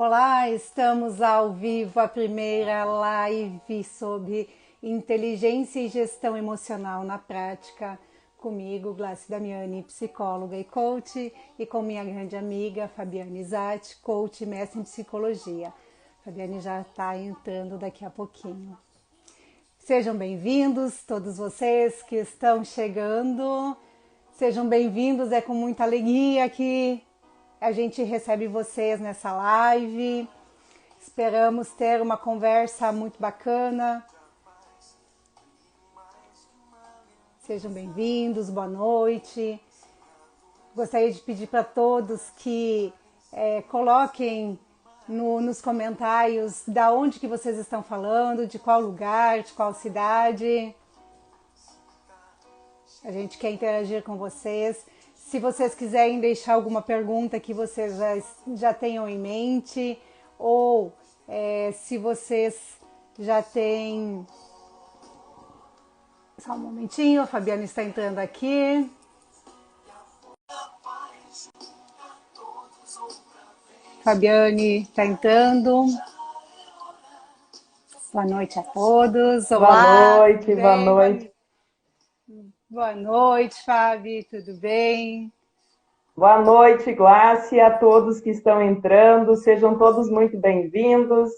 Olá, estamos ao vivo, a primeira live sobre inteligência e gestão emocional na prática, comigo, Glácia Damiani, psicóloga e coach, e com minha grande amiga Fabiane Zatti, coach e mestre em psicologia. Fabiane já está entrando daqui a pouquinho. Sejam bem-vindos, todos vocês que estão chegando. Sejam bem-vindos, é com muita alegria que a gente recebe vocês nessa live. Esperamos ter uma conversa muito bacana. Sejam bem-vindos, boa noite. Gostaria de pedir para todos que coloquem nos comentários da onde que vocês estão falando, de qual lugar, de qual cidade. A gente quer interagir com vocês. Se vocês quiserem deixar alguma pergunta que vocês já tenham em mente, ou se vocês já têm... Só um momentinho, a Fabiana está entrando aqui. Fabiane está entrando. Boa noite a todos. Olá, boa noite, boa noite. Boa noite, Fabi, tudo bem? Boa noite, Glácia, a todos que estão entrando, sejam todos muito bem-vindos.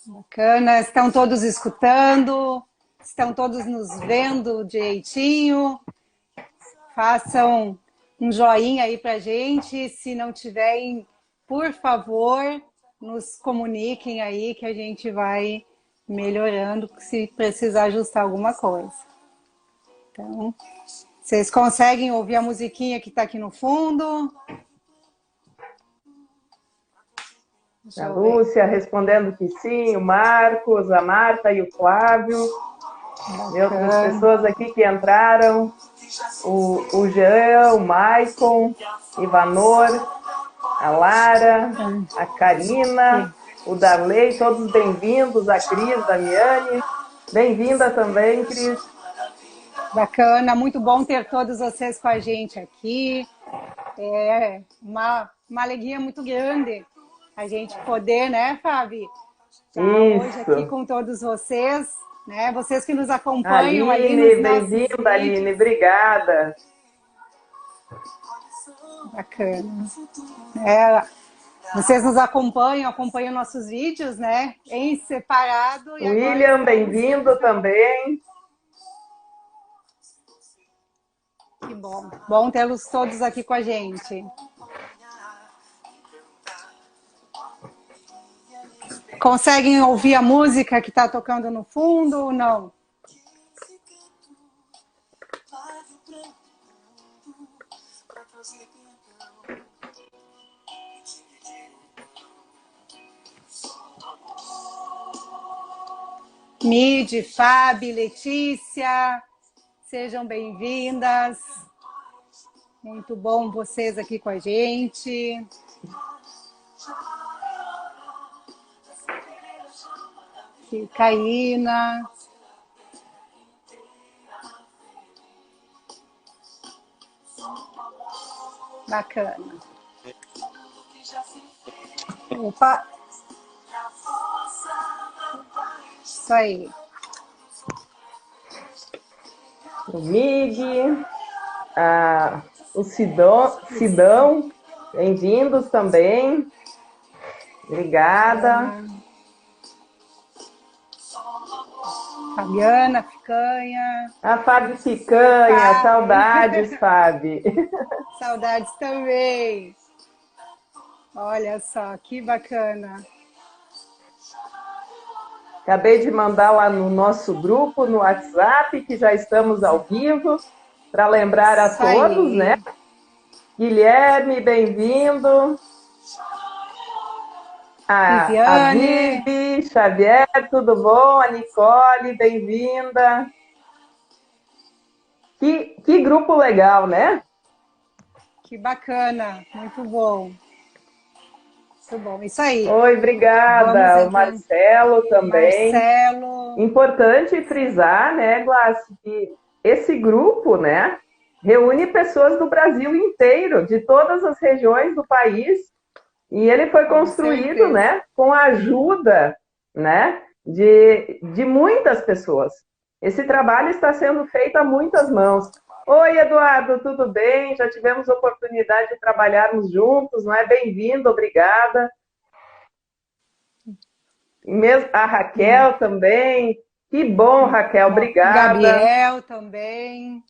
Bacana, estão todos escutando, estão todos nos vendo direitinho. Façam um joinha aí pra gente, se não tiverem, por favor, nos comuniquem aí que a gente vai melhorando se precisar ajustar alguma coisa. Então, vocês conseguem ouvir a musiquinha que está aqui no fundo? A Lúcia respondendo que sim, o Marcos, a Marta e o Flávio. E outras pessoas aqui que entraram. O Jean, o Maicon, Ivanor, a Lara, a Karina, o Darley, todos bem-vindos, a Cris, Damiani. Bem-vinda também, Cris. Bacana, muito bom ter todos vocês com a gente aqui. É uma alegria muito grande a gente poder, né, Fabi? Hoje aqui com todos vocês, né? Vocês que nos acompanham Aline, ali nos bem-vinda, Aline, obrigada. Bacana. Vocês nos acompanham nossos vídeos, né? Em separado. William, bem-vindo também. Que bom. Bom tê-los todos aqui com a gente. Conseguem ouvir a música que está tocando no fundo ou não? Mid, Fabi, Letícia, sejam bem-vindas. Muito bom vocês aqui com a gente. Caína. Bacana. Opa. Isso aí. O Mig, o Sidão, bem-vindos também. Obrigada. Fabiana, Picanha. A Fábio Picanha, Fábio. Saudades, Fábio. Saudades também. Olha só, que bacana. Acabei de mandar lá no nosso grupo, no WhatsApp, que já estamos ao vivo, para lembrar a todos, né? Guilherme, bem-vindo. A Vivi, Xavier, tudo bom? A Nicole, bem-vinda. Que grupo legal, né? Que bacana, muito bom. Muito bom, isso aí. Oi, obrigada. O Marcelo também. Marcelo. Importante frisar, né, Glácia, que esse grupo, né, reúne pessoas do Brasil inteiro, de todas as regiões do país, E ele foi Com construído, certeza. né, com a ajuda, né, de muitas pessoas. Esse trabalho está sendo feito a muitas mãos. Oi, Eduardo, tudo bem? Já tivemos oportunidade de trabalharmos juntos, não é? Bem-vindo, obrigada. Mesmo a Hum. Raquel também. Que bom, Raquel, obrigada. Gabriel também.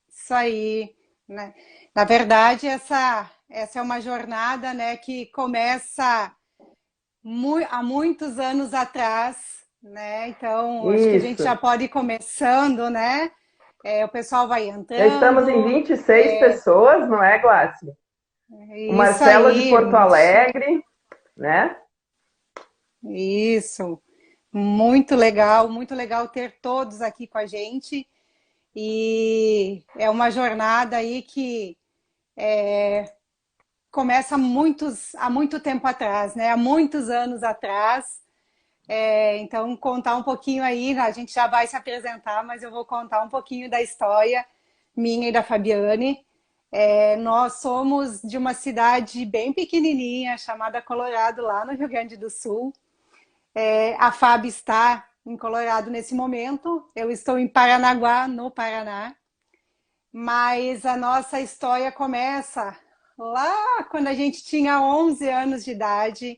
Isso aí, né? Na verdade, essa é uma jornada, né, que começa há muitos anos atrás, né? Então, acho que a gente já Isso. pode ir começando, né? O pessoal vai Já estamos em entrando. 26 pessoas, não é, Glácia? O Isso Marcelo de aí, Porto Alegre, né? isso. Muito legal ter todos aqui com a gente. E é uma jornada aí que começa há muito tempo atrás, né? Há muitos anos atrás. Então, contar um pouquinho aí, a gente já vai se apresentar, mas eu vou contar um pouquinho da história minha e da Fabiane. Nós somos de uma cidade bem pequenininha, chamada Colorado, lá no Rio Grande do Sul. A Fábio está em Colorado nesse momento, eu estou em Paranaguá, no Paraná. Mas a nossa história começa lá quando a gente tinha 11 anos de idade,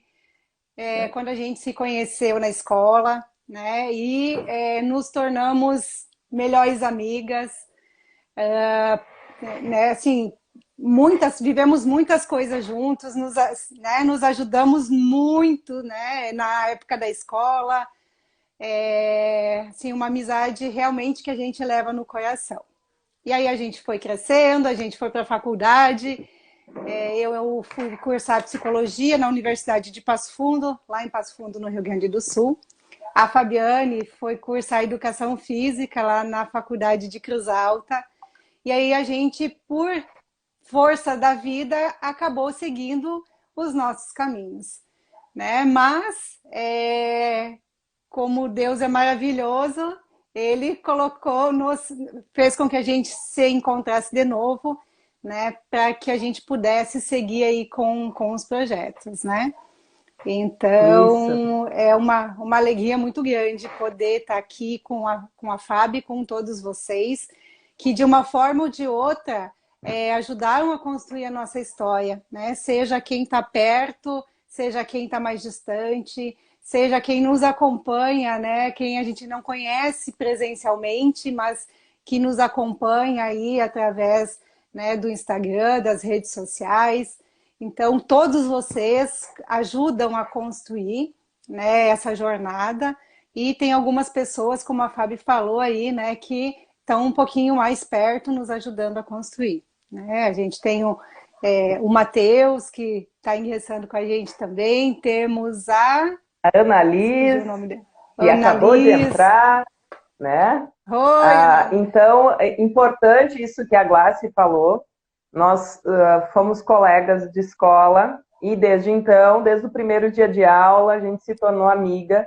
quando a gente se conheceu na escola, né? E nos tornamos melhores amigas, né? Assim, vivemos muitas coisas juntos, nos ajudamos muito, né? Na época da escola, assim, uma amizade realmente que a gente leva no coração. E aí a gente foi crescendo, a gente foi para a faculdade. Eu fui cursar psicologia na Universidade de Passo Fundo, lá em Passo Fundo, no Rio Grande do Sul. A Fabiane foi cursar educação física lá na Faculdade de Cruz Alta. E aí a gente, por força da vida, acabou seguindo os nossos caminhos, né? Mas como Deus é maravilhoso, ele fez com que a gente se encontrasse de novo, né, para que a gente pudesse seguir aí com os projetos, né? Isso. Então, é uma alegria muito grande poder estar aqui com a Fábio e com todos vocês, que de uma forma ou de outra ajudaram a construir a nossa história, né? Seja quem está perto, seja quem está mais distante, seja quem nos acompanha, né? Quem a gente não conhece presencialmente, mas que nos acompanha aí através, né, do Instagram, das redes sociais. Então, todos vocês ajudam a construir, né, essa jornada. E tem algumas pessoas, como a Fábio falou aí, né, que estão um pouquinho mais perto, nos ajudando a construir, né? A gente tem o Matheus, que está ingressando com a gente também. Temos A Ana esqueci Liz, o nome dela. que Ana acabou de Liz. entrar, né? Oi, Ana. Então, é importante isso que a Glácia falou. Nós fomos colegas de escola e desde então, desde o primeiro dia de aula, a gente se tornou amiga.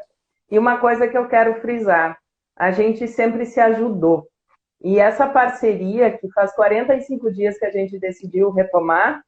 E uma coisa que eu quero frisar, a gente sempre se ajudou. E essa parceria, que faz 45 dias que a gente decidiu retomar,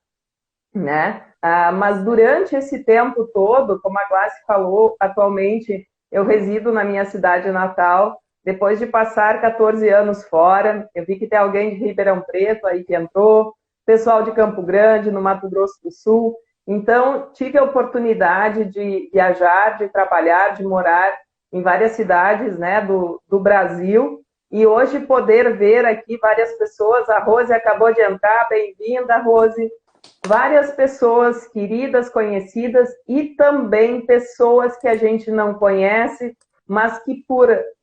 né? Mas durante esse tempo todo, como a Glácia falou, atualmente eu resido na minha cidade natal. Depois de passar 14 anos fora, eu vi que tem alguém de Ribeirão Preto aí que entrou, pessoal de Campo Grande, no Mato Grosso do Sul. Então, tive a oportunidade de viajar, de trabalhar, de morar em várias cidades, né, do Brasil. E hoje poder ver aqui várias pessoas. A Rose acabou de entrar, bem-vinda, Rose. Várias pessoas queridas, conhecidas e também pessoas que a gente não conhece, mas que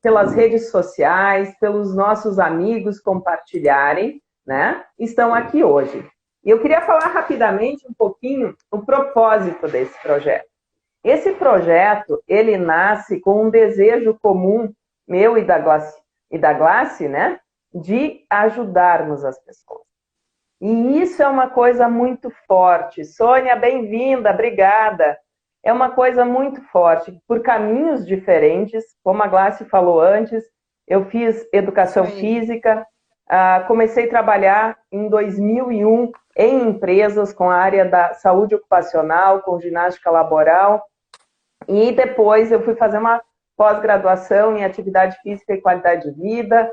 pelas redes sociais, pelos nossos amigos compartilharem, né, estão aqui hoje. E eu queria falar rapidamente um pouquinho o propósito desse projeto. Esse projeto, ele nasce com um desejo comum meu e da Glácia, né, de ajudarmos as pessoas. E isso é uma coisa muito forte. Sônia, bem-vinda, obrigada. É uma coisa muito forte, por caminhos diferentes, como a Glácia falou antes. Eu fiz educação física, comecei a trabalhar em 2001 em empresas com a área da saúde ocupacional, com ginástica laboral, e depois eu fui fazer uma pós-graduação em atividade física e qualidade de vida.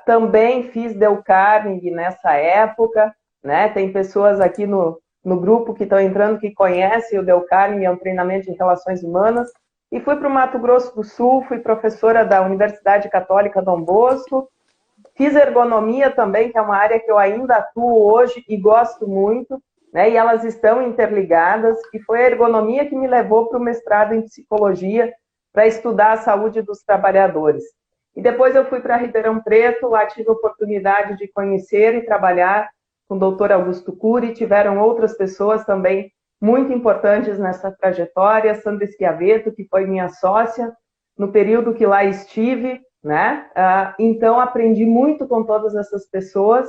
Também fiz Dale Carnegie nessa época, né? Tem pessoas aqui no grupo que estão entrando que conhecem o Dale Carnegie, é um treinamento em relações humanas. E fui para o Mato Grosso do Sul, fui professora da Universidade Católica Dom Bosco. Fiz ergonomia também, que é uma área que eu ainda atuo hoje e gosto muito, né? E elas estão interligadas. E foi a ergonomia que me levou para o mestrado em psicologia, para estudar a saúde dos trabalhadores. E depois eu fui para Ribeirão Preto, lá tive a oportunidade de conhecer e trabalhar com o doutor Augusto Cury. Tiveram outras pessoas também muito importantes nessa trajetória, Sandra Schiavetto, que foi minha sócia no período que lá estive, né? Então, aprendi muito com todas essas pessoas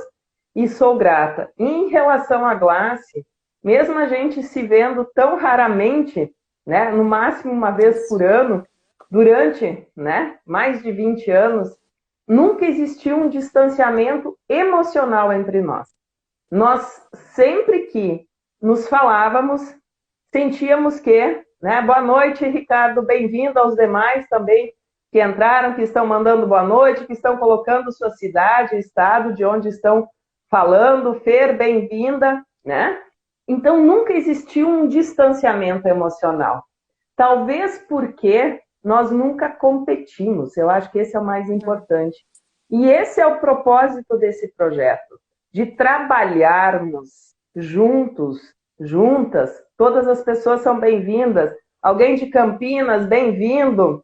e sou grata. Em relação à Glace, mesmo a gente se vendo tão raramente, né? No máximo uma vez por ano, durante, né, mais de 20 anos, nunca existiu um distanciamento emocional entre nós. Nós, sempre que nos falávamos, sentíamos que, né? Boa noite, Ricardo, bem-vindo aos demais também que entraram, que estão mandando boa noite, que estão colocando sua cidade, estado, de onde estão falando. Fer, bem-vinda, né? Então, nunca existiu um distanciamento emocional. Talvez porque nós nunca competimos. Eu acho que esse é o mais importante. E esse é o propósito desse projeto, de trabalharmos juntos, juntas. Todas as pessoas são bem-vindas. Alguém de Campinas, bem-vindo.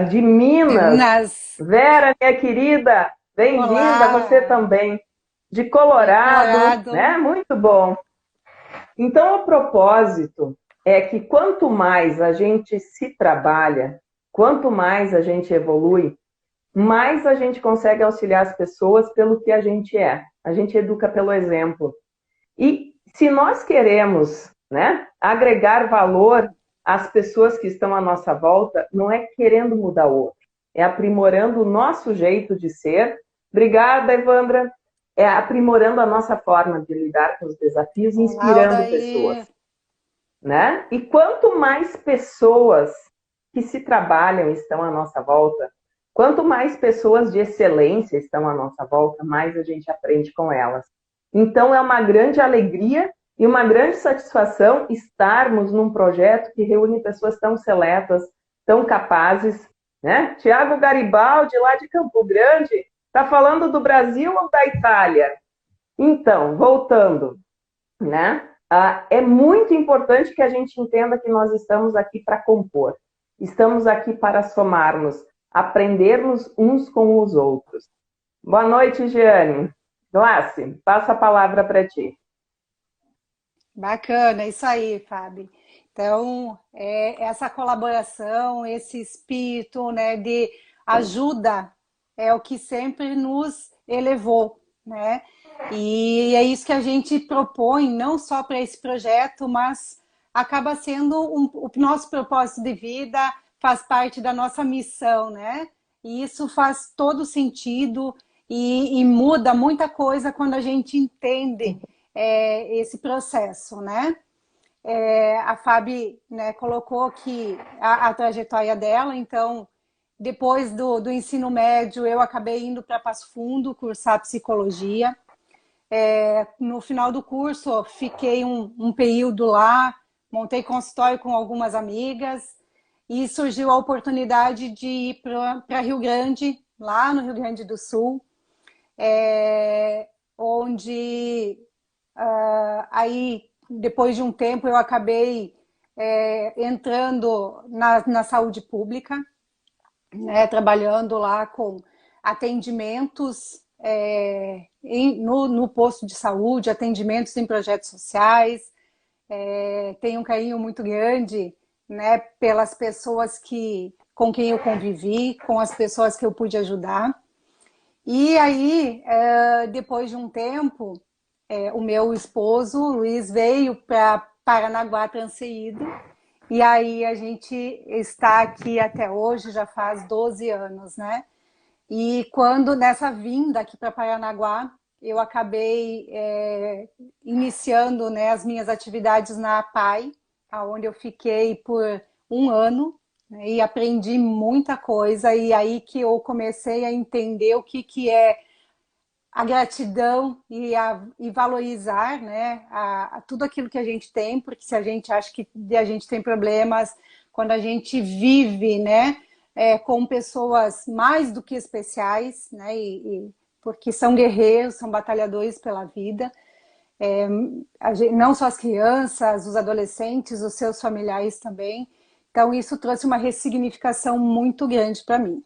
De Minas, Vera, minha querida, bem-vinda, você também. De Colorado, né? Muito bom. Então, o propósito é que quanto mais a gente se trabalha, quanto mais a gente evolui, mais a gente consegue auxiliar as pessoas pelo que a gente é. A gente educa pelo exemplo. E se nós queremos, né, agregar valor às pessoas que estão à nossa volta, não é querendo mudar o outro, é aprimorando o nosso jeito de ser. Obrigada, Evandra. É aprimorando a nossa forma de lidar com os desafios, inspirando pessoas, né? E quanto mais pessoas que se trabalham estão à nossa volta, quanto mais pessoas de excelência estão à nossa volta, mais a gente aprende com elas. Então, é uma grande alegria e uma grande satisfação estarmos num projeto que reúne pessoas tão seletas, tão capazes, né? Tiago Garibaldi, lá de Campo Grande, está falando do Brasil ou da Itália? Então, voltando, né? É muito importante que a gente entenda que nós estamos aqui para compor. Estamos aqui para somarmos, aprendermos uns com os outros. Boa noite, Jeane. Glace, passa a palavra para ti. Bacana, isso aí, Fábio. Então, essa colaboração, esse espírito, né, de ajuda é o que sempre nos elevou, né? E é isso que a gente propõe, não só para esse projeto, mas acaba sendo o nosso propósito de vida, faz parte da nossa missão, né? E isso faz todo sentido e muda muita coisa quando a gente entende esse processo, né? A Fábio, né, colocou aqui a trajetória dela, então, depois do ensino médio, eu acabei indo para Passo Fundo, cursar psicologia. No final do curso, fiquei um período lá, montei consultório com algumas amigas e surgiu a oportunidade de ir para Rio Grande, lá no Rio Grande do Sul, onde aí, depois de um tempo, eu acabei entrando na saúde pública, né, trabalhando lá com atendimentos no posto de saúde, atendimentos em projetos sociais. Tenho um carinho muito grande, né, pelas pessoas com quem eu convivi, com as pessoas que eu pude ajudar. E aí, depois de um tempo, o meu esposo, Luiz, veio para Paranaguá transferido. E aí a gente está aqui até hoje, já faz 12 anos, né? E quando, nessa vinda aqui para Paranaguá, eu acabei iniciando, né, as minhas atividades na APAE, onde eu fiquei por um ano, né, e aprendi muita coisa, e aí que eu comecei a entender o que é a gratidão e valorizar, né, tudo aquilo que a gente tem, porque se a gente acha que a gente tem problemas, quando a gente vive, né, com pessoas mais do que especiais, né, porque são guerreiros, são batalhadores pela vida, não só as crianças, os adolescentes, os seus familiares também. Então isso trouxe uma ressignificação muito grande para mim.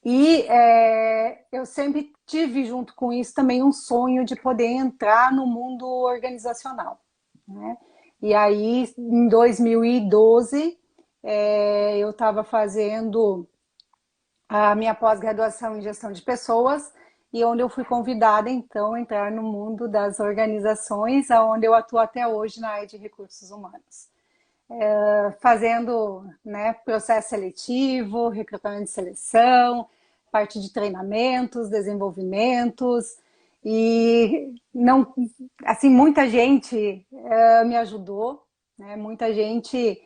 E eu sempre tive junto com isso também um sonho de poder entrar no mundo organizacional, né? E aí, em 2012, eu estava fazendo a minha pós-graduação em gestão de pessoas e onde eu fui convidada, então, a entrar no mundo das organizações, onde eu atuo até hoje na área de recursos humanos. Fazendo, né, processo seletivo, recrutamento de seleção, parte de treinamentos, desenvolvimentos, e não, assim, muita gente me ajudou, né, muita gente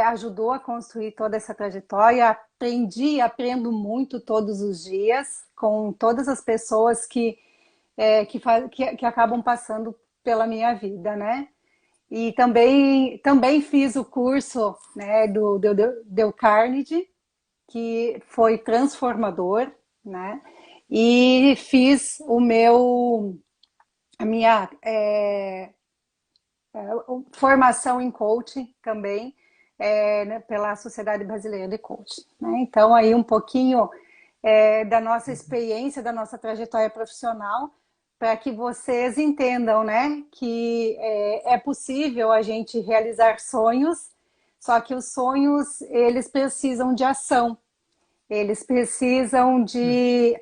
ajudou a construir toda essa trajetória. Aprendi e aprendo muito todos os dias com todas as pessoas que acabam passando pela minha vida, né? E também fiz o curso, né, do Dale Carnegie, que foi transformador, né? E fiz a minha formação em coaching também, né, pela Sociedade Brasileira de Coaching, né? Então, aí um pouquinho da nossa experiência, da nossa trajetória profissional, para que vocês entendam, né, que é possível a gente realizar sonhos, só que os sonhos, eles precisam de ação, eles precisam de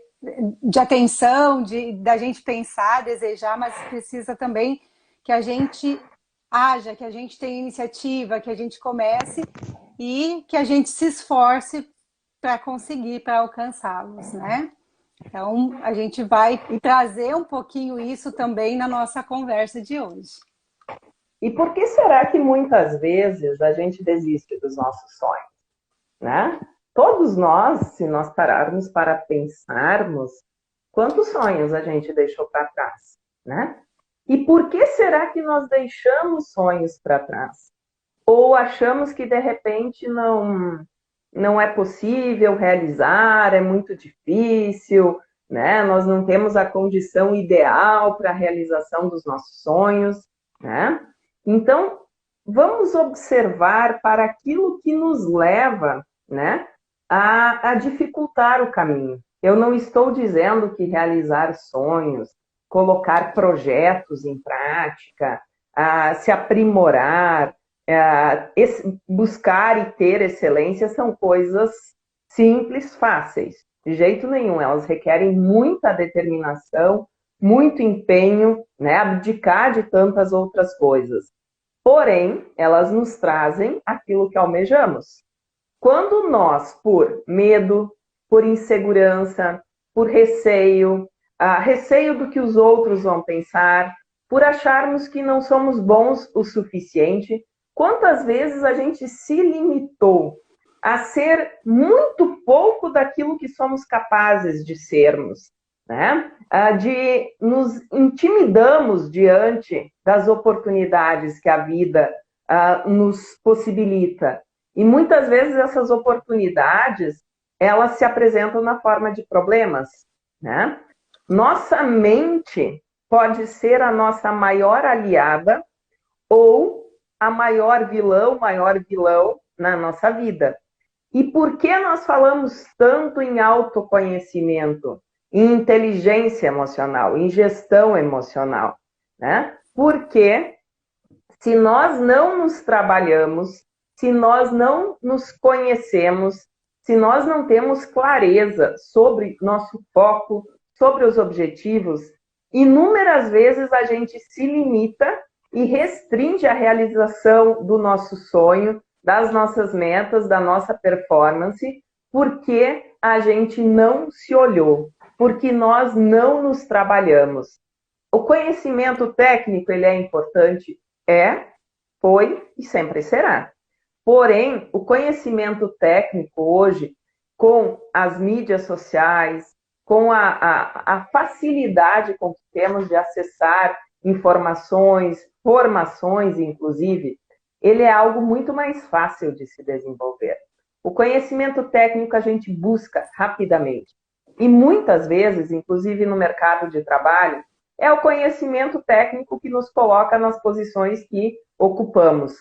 atenção, da gente pensar, desejar, mas precisa também que a gente haja, que a gente tenha iniciativa, que a gente comece e que a gente se esforce para conseguir, para alcançá-los, né? Então, a gente vai trazer um pouquinho isso também na nossa conversa de hoje. E por que será que muitas vezes a gente desiste dos nossos sonhos, né? Todos nós, se nós pararmos para pensarmos, quantos sonhos a gente deixou para trás, né? E por que será que nós deixamos sonhos para trás? Ou achamos que de repente não é possível realizar, é muito difícil, né? Nós não temos a condição ideal para a realização dos nossos sonhos, né? Então, vamos observar para aquilo que nos leva, né, a dificultar o caminho. Eu não estou dizendo que realizar sonhos, colocar projetos em prática, se aprimorar, buscar e ter excelência são coisas simples, fáceis. De jeito nenhum, elas requerem muita determinação, muito empenho, né, abdicar de tantas outras coisas. Porém, elas nos trazem aquilo que almejamos. Quando nós, por medo, por insegurança, por receio, receio do que os outros vão pensar, por acharmos que não somos bons o suficiente, quantas vezes a gente se limitou a ser muito pouco daquilo que somos capazes de sermos, né? De nos intimidamos diante das oportunidades que a vida nos possibilita. E muitas vezes essas oportunidades, elas se apresentam na forma de problemas, né? Nossa mente pode ser a nossa maior aliada ou a maior vilão na nossa vida. E por que nós falamos tanto em autoconhecimento, em inteligência emocional, em gestão emocional, né? Porque se nós não nos trabalhamos, se nós não nos conhecemos, se nós não temos clareza sobre nosso foco, sobre os objetivos, inúmeras vezes a gente se limita e restringe a realização do nosso sonho, das nossas metas, da nossa performance, porque a gente não se olhou, porque nós não nos trabalhamos. O conhecimento técnico, ele é importante? É, foi e sempre será. Porém, o conhecimento técnico hoje, com as mídias sociais, com a facilidade com que temos de acessar informações, formações, inclusive, ele é algo muito mais fácil de se desenvolver. O conhecimento técnico a gente busca rapidamente. E muitas vezes, inclusive no mercado de trabalho, é o conhecimento técnico que nos coloca nas posições que ocupamos.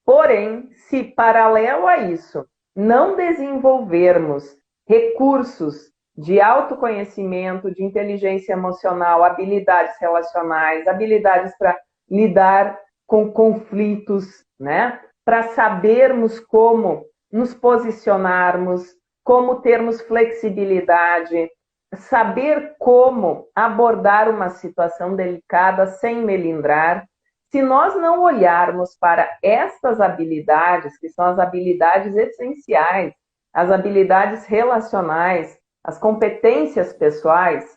Porém, se paralelo a isso não desenvolvermos recursos de autoconhecimento, de inteligência emocional, habilidades relacionais, habilidades para lidar com conflitos, né? Para sabermos como nos posicionarmos, como termos flexibilidade, saber como abordar uma situação delicada sem melindrar. Se nós não olharmos para estas habilidades, que são as habilidades essenciais, as habilidades relacionais, as competências pessoais,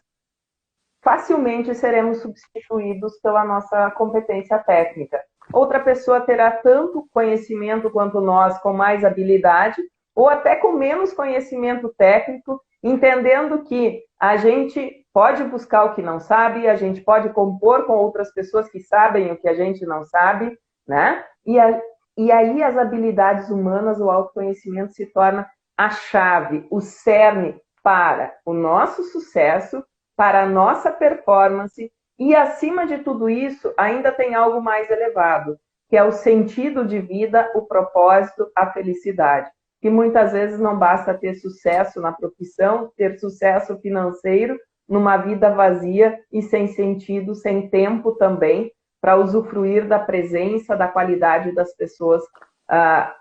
facilmente seremos substituídos pela nossa competência técnica. Outra pessoa terá tanto conhecimento quanto nós, com mais habilidade, ou até com menos conhecimento técnico, entendendo que a gente pode buscar o que não sabe, a gente pode compor com outras pessoas que sabem o que a gente não sabe, né? E aí as habilidades humanas, o autoconhecimento se torna a chave, o cerne para o nosso sucesso, para a nossa performance e, acima de tudo isso, ainda tem algo mais elevado, que é o sentido de vida, o propósito, a felicidade. Que muitas vezes não basta ter sucesso na profissão, ter sucesso financeiro, numa vida vazia e sem sentido, sem tempo também, para usufruir da presença, da qualidade das pessoas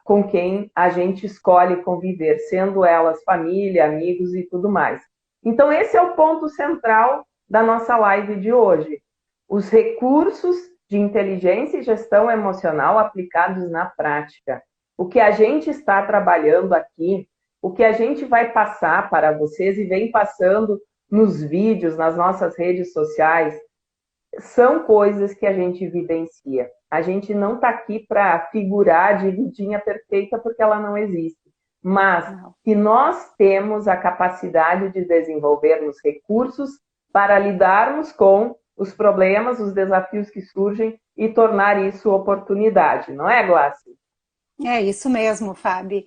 com quem a gente escolhe conviver, sendo elas família, amigos e tudo mais. Então, esse é o ponto central da nossa live de hoje. Os recursos de inteligência e gestão emocional aplicados na prática. O que a gente está trabalhando aqui, o que a gente vai passar para vocês e vem passando nos vídeos, nas nossas redes sociais, são coisas que a gente vivencia. A gente não está aqui para figurar de vidinha perfeita, porque ela não existe. Mas que nós temos a capacidade de desenvolvermos recursos para lidarmos com os problemas, os desafios que surgem e tornar isso oportunidade. Não é, Glácia? É isso mesmo, Fábio.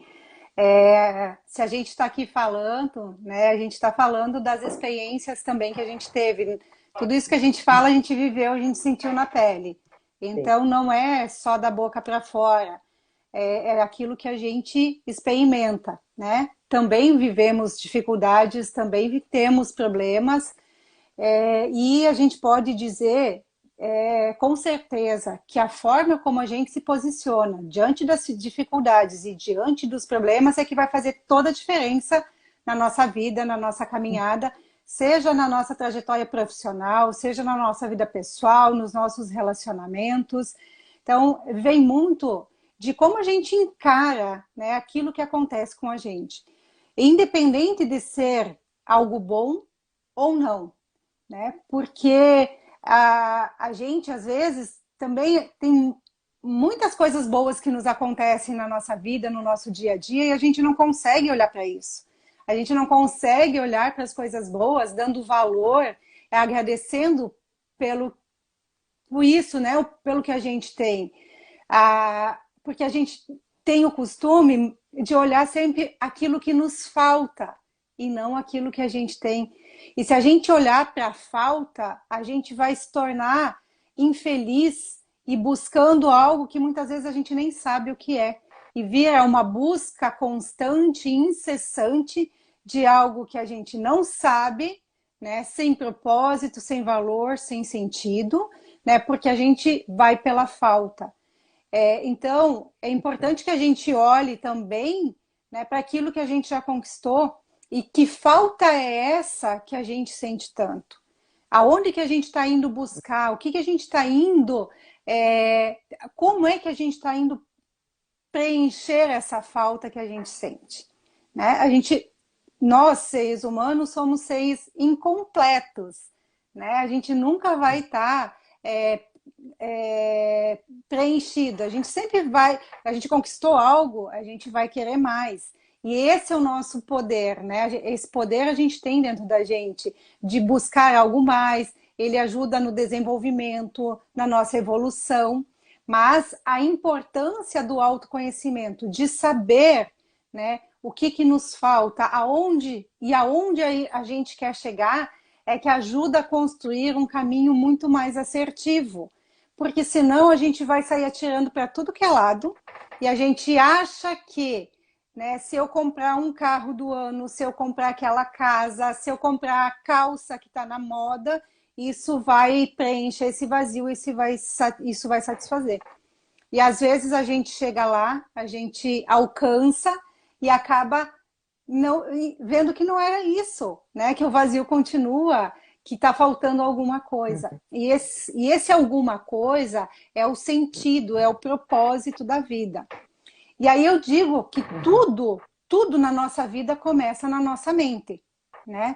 Se a gente está aqui falando, né, a gente está falando das experiências também que a gente teve. Tudo isso que a gente fala, a gente viveu, a gente sentiu na pele. Então, não é só da boca para fora, é aquilo que a gente experimenta, né? Também vivemos dificuldades, também temos problemas, e a gente pode dizer com certeza que a forma como a gente se posiciona diante das dificuldades e diante dos problemas é que vai fazer toda a diferença na nossa vida, na nossa caminhada, seja na nossa trajetória profissional, seja na nossa vida pessoal, nos nossos relacionamentos. Então, vem muito de como a gente encara, né, aquilo que acontece com a gente, independente de ser algo bom ou não, né? Porque a gente, às vezes, também tem muitas coisas boas que nos acontecem na nossa vida, no nosso dia a dia, e a gente não consegue olhar para isso. A gente não consegue olhar para as coisas boas, dando valor, agradecendo por isso, né? Pelo que a gente tem. Porque a gente tem o costume de olhar sempre aquilo que nos falta e não aquilo que a gente tem. E se a gente olhar para a falta, a gente vai se tornar infeliz e buscando algo que muitas vezes a gente nem sabe o que é. E vira uma busca constante, incessante de algo que a gente não sabe, né? Sem propósito, sem valor, sem sentido, né? Porque a gente vai pela falta. Então, é importante que a gente olhe também, né, para aquilo que a gente já conquistou e que falta é essa que a gente sente tanto. Aonde que a gente está indo buscar? O que que a gente está indo? Como é que a gente está indo preencher essa falta que a gente sente? Né? A gente nós, seres humanos, somos seres incompletos, né? A gente nunca vai estar preenchido. A gente sempre vai, a gente conquistou algo, a gente vai querer mais. E esse é o nosso poder, né? Esse poder a gente tem dentro da gente, de buscar algo mais. Ele ajuda no desenvolvimento, na nossa evolução. Mas a importância do autoconhecimento, de saber, né, o que nos falta, aonde a gente quer chegar, é que ajuda a construir um caminho muito mais assertivo. Porque senão a gente vai sair atirando para tudo que é lado e a gente acha que, né, se eu comprar um carro do ano, se eu comprar aquela casa, se eu comprar a calça que está na moda, isso vai preencher esse vazio, isso vai satisfazer. E às vezes a gente chega lá, a gente alcança e acaba não, vendo que não era isso, né? Que o vazio continua, que está faltando alguma coisa. E esse alguma coisa é o sentido, é o propósito da vida. E aí eu digo que tudo na nossa vida começa na nossa mente, né?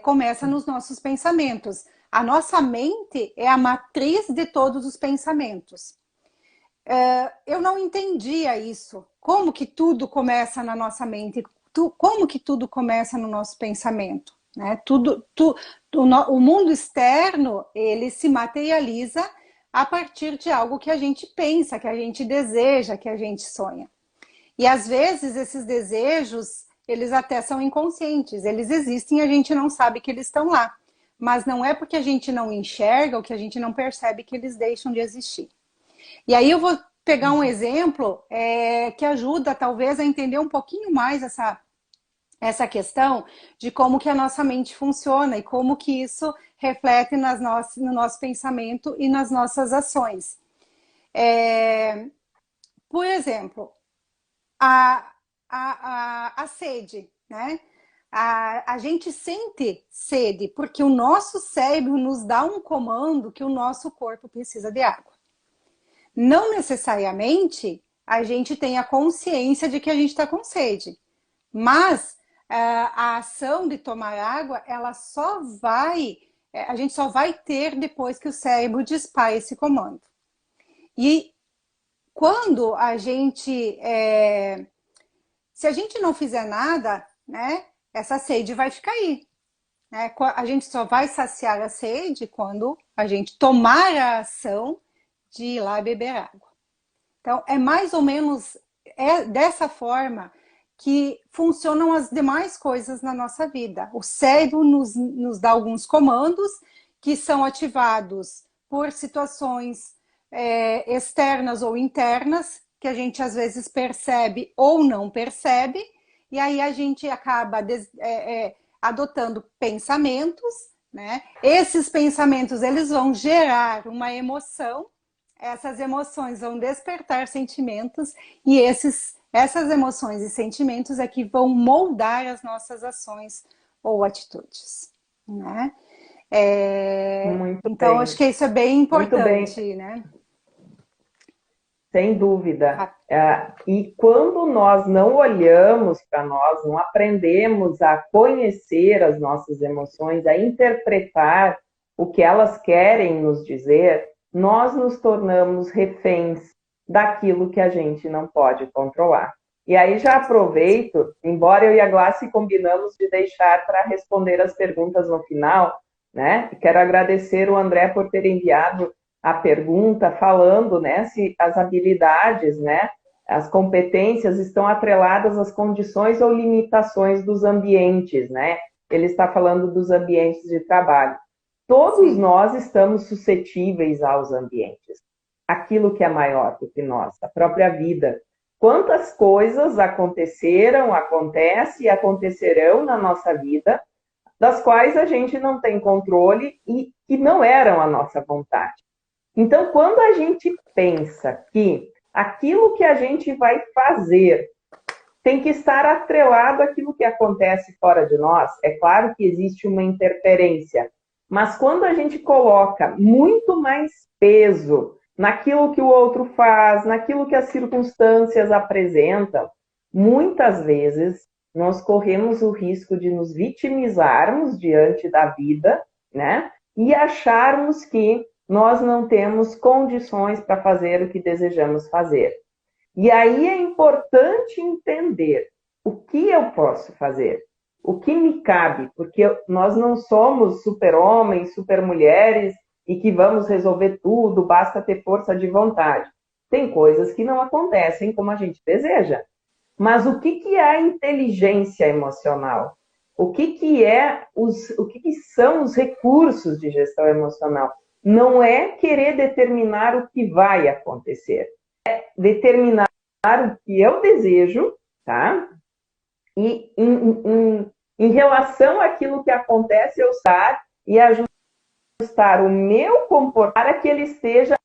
Começa nos nossos pensamentos. A nossa mente é a matriz de todos os pensamentos. Eu não entendia isso. Como que tudo começa na nossa mente? Como que tudo começa no nosso pensamento? Né? O mundo externo, ele se materializa a partir de algo que a gente pensa, que a gente deseja, que a gente sonha. E às vezes esses desejos, eles até são inconscientes, eles existem e a gente não sabe que eles estão lá. Mas não é porque a gente não enxerga ou que a gente não percebe que eles deixam de existir. E aí eu vou pegar um exemplo que ajuda talvez a entender um pouquinho mais essa questão de como que a nossa mente funciona e como que isso reflete no nosso pensamento e nas nossas ações. Por exemplo, a sede, né? A gente sente sede porque o nosso cérebro nos dá um comando que o nosso corpo precisa de água. Não necessariamente a gente tem a consciência de que a gente está com sede, mas a ação de tomar água, a gente só vai ter depois que o cérebro dispara esse comando. E quando se a gente não fizer nada, né, essa sede vai ficar aí. Né? A gente só vai saciar a sede quando a gente tomar a ação de ir lá beber água. Então, é mais ou menos dessa forma que funcionam as demais coisas na nossa vida. O cérebro nos dá alguns comandos que são ativados por situações externas ou internas, que a gente às vezes percebe ou não percebe, e aí a gente acaba adotando pensamentos, né? Esses pensamentos, eles vão gerar uma emoção, essas emoções vão despertar sentimentos, e essas emoções e sentimentos é que vão moldar as nossas ações ou atitudes, né? Então, bem. acho que isso é bem importante, né? Sem dúvida. E quando nós não olhamos para nós, não aprendemos a conhecer as nossas emoções, a interpretar o que elas querem nos dizer, nós nos tornamos reféns daquilo que a gente não pode controlar. E aí já aproveito, embora eu e a Glácia combinamos de deixar para responder as perguntas no final, né? Quero agradecer o André por ter enviado a pergunta falando, né, se as habilidades, né, as competências estão atreladas às condições ou limitações dos ambientes, né? Ele está falando dos ambientes de trabalho. Todos nós estamos suscetíveis aos ambientes. Aquilo que é maior do que nós, a própria vida. Quantas coisas aconteceram, acontecem e acontecerão na nossa vida, das quais a gente não tem controle e que não eram a nossa vontade. Então, quando a gente pensa que aquilo que a gente vai fazer tem que estar atrelado àquilo que acontece fora de nós, é claro que existe uma interferência, mas quando a gente coloca muito mais peso naquilo que o outro faz, naquilo que as circunstâncias apresentam, muitas vezes nós corremos o risco de nos vitimizarmos diante da vida, né? E acharmos que nós não temos condições para fazer o que desejamos fazer. E aí é importante entender o que eu posso fazer, o que me cabe, porque nós não somos super-homens, super-mulheres e que vamos resolver tudo, basta ter força de vontade. Tem coisas que não acontecem como a gente deseja. Mas o que é a inteligência emocional? O que são os recursos de gestão emocional? Não é querer determinar o que vai acontecer, é determinar o que eu desejo, tá? E em relação àquilo que acontece, eu estar e ajustar o meu comportamento para que ele esteja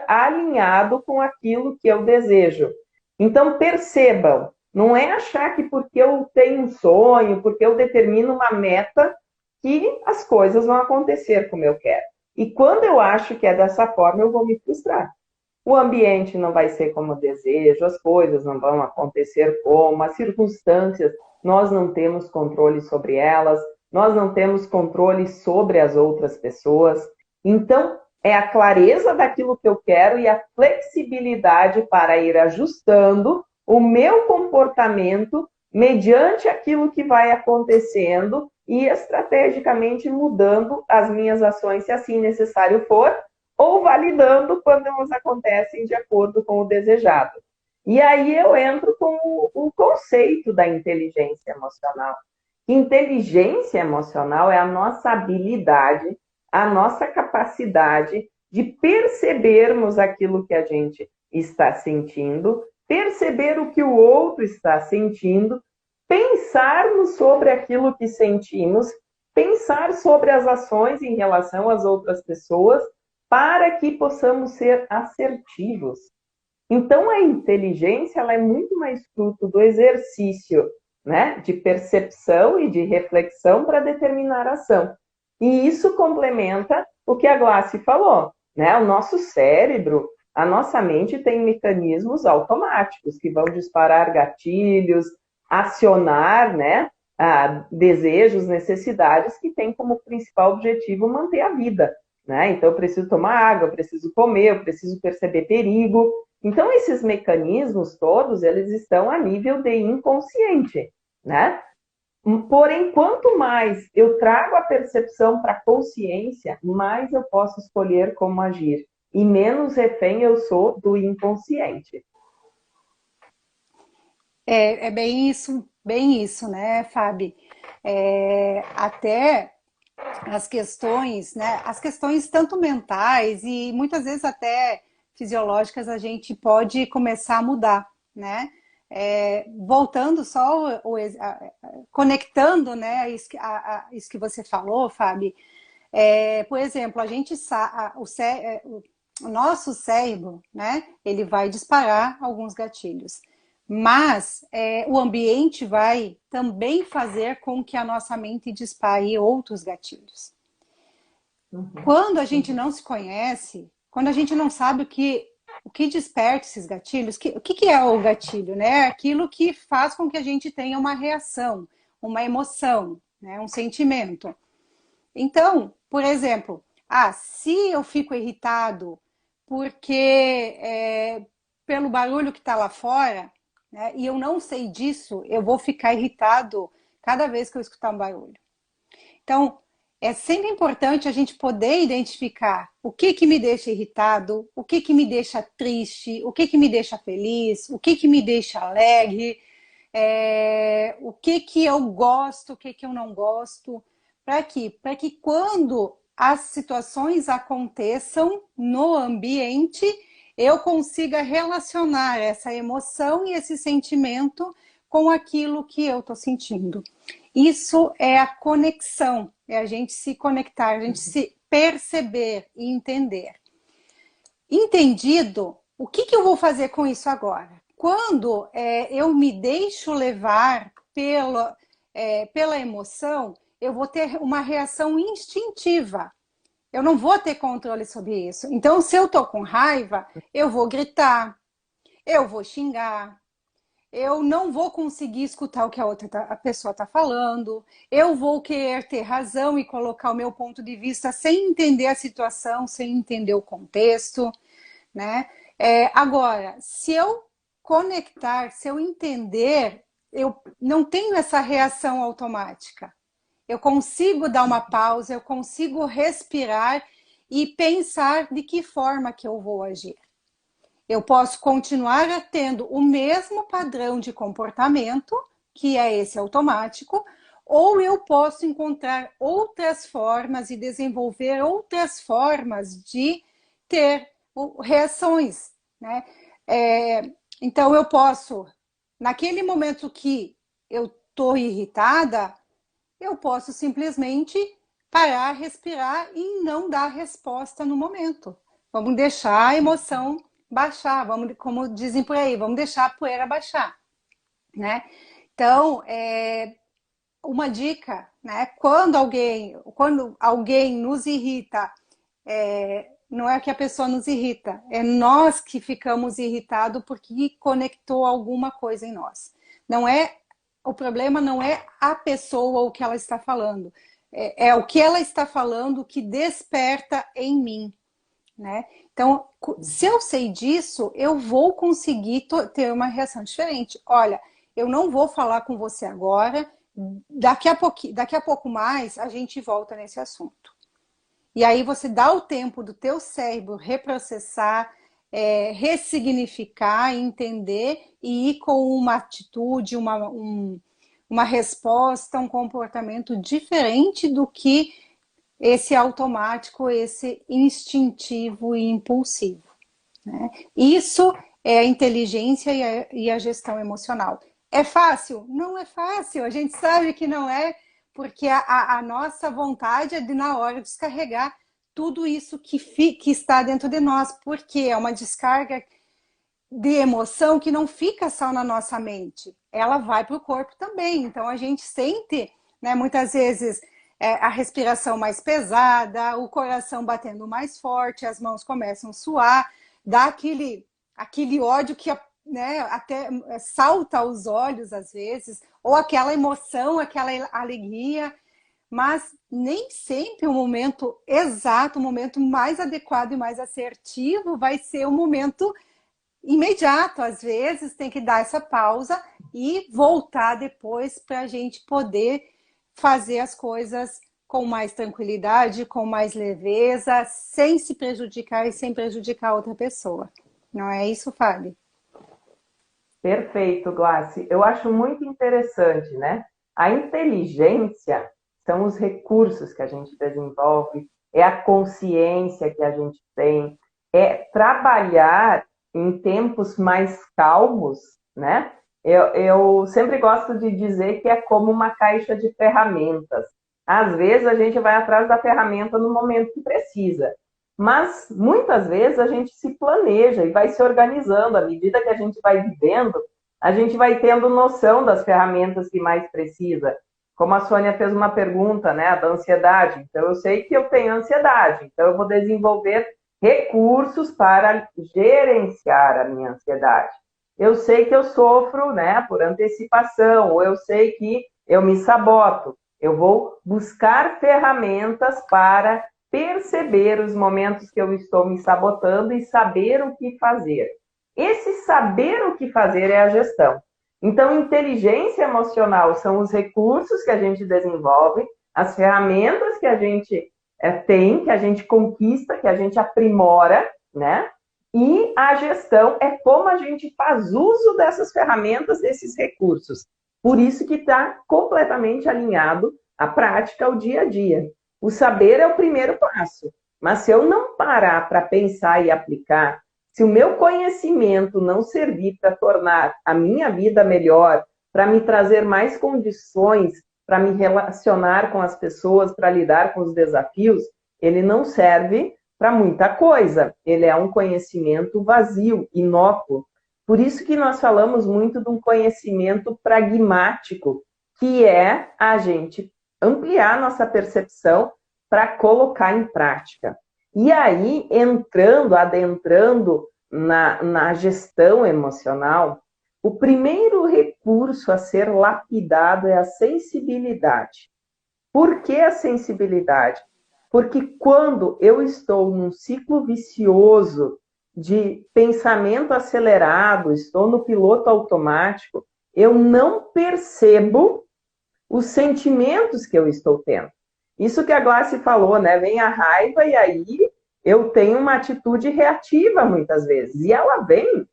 alinhado com aquilo que eu desejo. Então, percebam, não é achar que porque eu tenho um sonho, porque eu determino uma meta, que as coisas vão acontecer como eu quero. E quando eu acho que é dessa forma, eu vou me frustrar. O ambiente não vai ser como eu desejo, as coisas não vão acontecer como, as circunstâncias, nós não temos controle sobre elas, nós não temos controle sobre as outras pessoas. Então, é a clareza daquilo que eu quero e a flexibilidade para ir ajustando o meu comportamento mediante aquilo que vai acontecendo e estrategicamente mudando as minhas ações, se assim necessário for, ou validando quando elas acontecem de acordo com o desejado. E aí eu entro com o conceito da inteligência emocional. Inteligência emocional é a nossa habilidade, a nossa capacidade de percebermos aquilo que a gente está sentindo, perceber o que o outro está sentindo, pensarmos sobre aquilo que sentimos, pensar sobre as ações em relação às outras pessoas, para que possamos ser assertivos. Então, a inteligência ela é muito mais fruto do exercício, né, de percepção e de reflexão para determinar a ação. E isso complementa o que a Glassi falou, né? O nosso cérebro, a nossa mente tem mecanismos automáticos que vão disparar gatilhos, acionar, né, desejos, necessidades que têm como principal objetivo manter a vida, né? Então, eu preciso tomar água, eu preciso comer, eu preciso perceber perigo. Então, esses mecanismos todos, eles estão a nível de inconsciente, né? Porém, quanto mais eu trago a percepção para a consciência, mais eu posso escolher como agir. E menos refém eu sou do inconsciente. É bem isso, né, Fábio? Até as questões, né? As questões tanto mentais e muitas vezes até fisiológicas a gente pode começar a mudar, né? Voltando só, conectando, né, isso que você falou, Fábio. Por exemplo, a gente o nosso cérebro, né, ele vai disparar alguns gatilhos. Mas o ambiente vai também fazer com que a nossa mente dispare outros gatilhos. Quando a gente não se conhece, quando a gente não sabe o que desperta esses gatilhos, o que é o gatilho, né? Aquilo que faz com que a gente tenha uma reação, uma emoção, né? Um sentimento. Então, por exemplo, se eu fico irritado porque pelo barulho que está lá fora, né, e eu não sei disso, eu vou ficar irritado cada vez que eu escutar um barulho. Então, é sempre importante a gente poder identificar o que me deixa irritado, o que me deixa triste, o que me deixa feliz, o que me deixa alegre, o que eu gosto, o que eu não gosto. Para quê? Para que quando as situações aconteçam no ambiente, eu consiga relacionar essa emoção e esse sentimento com aquilo que eu estou sentindo. Isso é a conexão, é a gente se conectar, a gente se perceber e entender. Entendido, o que eu vou fazer com isso agora? Quando eu me deixo levar pela emoção, eu vou ter uma reação instintiva. Eu não vou ter controle sobre isso. Então, se eu estou com raiva, eu vou gritar, eu vou xingar, eu não vou conseguir escutar o que a pessoa está falando, eu vou querer ter razão e colocar o meu ponto de vista sem entender a situação, sem entender o contexto, né? Agora, se eu conectar, se eu entender, eu não tenho essa reação automática. Eu consigo dar uma pausa, eu consigo respirar e pensar de que forma que eu vou agir. Eu posso continuar tendo o mesmo padrão de comportamento, que é esse automático, ou eu posso encontrar outras formas e desenvolver outras formas de ter reações, né? Então eu posso, naquele momento que eu estou irritada, eu posso simplesmente parar, respirar e não dar resposta no momento. Vamos deixar a emoção baixar, vamos, como dizem por aí, vamos deixar a poeira baixar, né? Então, uma dica, né? Quando alguém nos irrita, não é que a pessoa nos irrita, é nós que ficamos irritados porque conectou alguma coisa em nós. Não é o problema, não é a pessoa ou o que ela está falando, é o que ela está falando que desperta em mim, né? Então, se eu sei disso, eu vou conseguir ter uma reação diferente. Olha, eu não vou falar com você agora, daqui a pouco mais a gente volta nesse assunto. E aí você dá o tempo do teu cérebro reprocessar, ressignificar, entender e ir com uma atitude, uma resposta, um comportamento diferente do que esse automático, esse instintivo e impulsivo, né? Isso é a inteligência e a gestão emocional. É fácil? Não é fácil. A gente sabe que não é, porque a nossa vontade é de, na hora, descarregar tudo isso que está dentro de nós, porque é uma descarga de emoção que não fica só na nossa mente, ela vai para o corpo também. Então a gente sente, né, muitas vezes a respiração mais pesada, o coração batendo mais forte, as mãos começam a suar, dá aquele ódio que, né, até salta aos olhos às vezes, ou aquela emoção, aquela alegria, mas nem sempre o momento exato, o momento mais adequado e mais assertivo vai ser o momento imediato. Às vezes tem que dar essa pausa e voltar depois para a gente poder fazer as coisas com mais tranquilidade, com mais leveza, sem se prejudicar e sem prejudicar outra pessoa. Não é isso, Fábio? Perfeito, Glácia. Eu acho muito interessante, né? A inteligência são os recursos que a gente desenvolve, é a consciência que a gente tem, é trabalhar em tempos mais calmos, né? Eu sempre gosto de dizer que é como uma caixa de ferramentas. Às vezes a gente vai atrás da ferramenta no momento que precisa, mas muitas vezes a gente se planeja e vai se organizando. À medida que a gente vai vivendo, a gente vai tendo noção das ferramentas que mais precisa. Como a Sônia fez uma pergunta, né, da ansiedade. Então, eu sei que eu tenho ansiedade, então eu vou desenvolver recursos para gerenciar a minha ansiedade. Eu sei que eu sofro, né, por antecipação, ou eu sei que eu me saboto. Eu vou buscar ferramentas para perceber os momentos que eu estou me sabotando e saber o que fazer. Esse saber o que fazer é a gestão. Então, inteligência emocional são os recursos que a gente desenvolve, as ferramentas que a gente tem, que a gente conquista, que a gente aprimora, né? E a gestão é como a gente faz uso dessas ferramentas, desses recursos. Por isso que está completamente alinhado à prática, ao dia a dia. O saber é o primeiro passo, mas se eu não parar para pensar e aplicar, se o meu conhecimento não servir para tornar a minha vida melhor, para me trazer mais condições, para me relacionar com as pessoas, para lidar com os desafios, ele não serve para muita coisa. Ele é um conhecimento vazio, inócuo. Por isso que nós falamos muito de um conhecimento pragmático, que é a gente ampliar nossa percepção para colocar em prática. E aí, adentrando na gestão emocional, O primeiro recurso a ser lapidado é a sensibilidade. Por que a sensibilidade? Porque quando eu estou num ciclo vicioso de pensamento acelerado, estou no piloto automático, eu não percebo os sentimentos que eu estou tendo. Isso que a Glácia falou, né? Vem a raiva e aí eu tenho uma atitude reativa muitas vezes. E ela vem.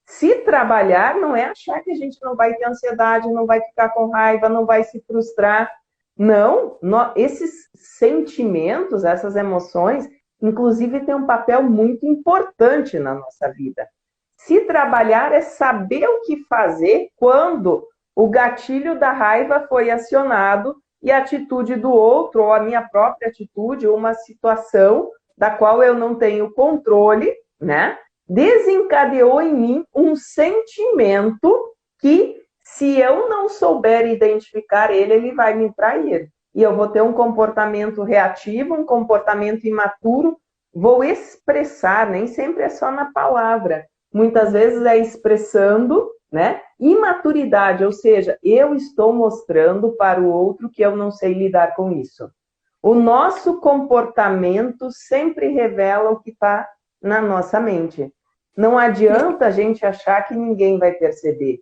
Se trabalhar não é achar que a gente não vai ter ansiedade, não vai ficar com raiva, não vai se frustrar. Não, esses sentimentos, essas emoções, inclusive, têm um papel muito importante na nossa vida. Se trabalhar é saber o que fazer quando o gatilho da raiva foi acionado e a atitude do outro, ou a minha própria atitude, ou uma situação da qual eu não tenho controle, né? Desencadeou em mim um sentimento que, se eu não souber identificar ele, ele vai me trair. E eu vou ter um comportamento reativo, um comportamento imaturo, vou expressar, nem sempre é só na palavra, muitas vezes é expressando, né? Imaturidade, ou seja, eu estou mostrando para o outro que eu não sei lidar com isso. O nosso comportamento sempre revela o que está na nossa mente. Não adianta a gente achar que ninguém vai perceber.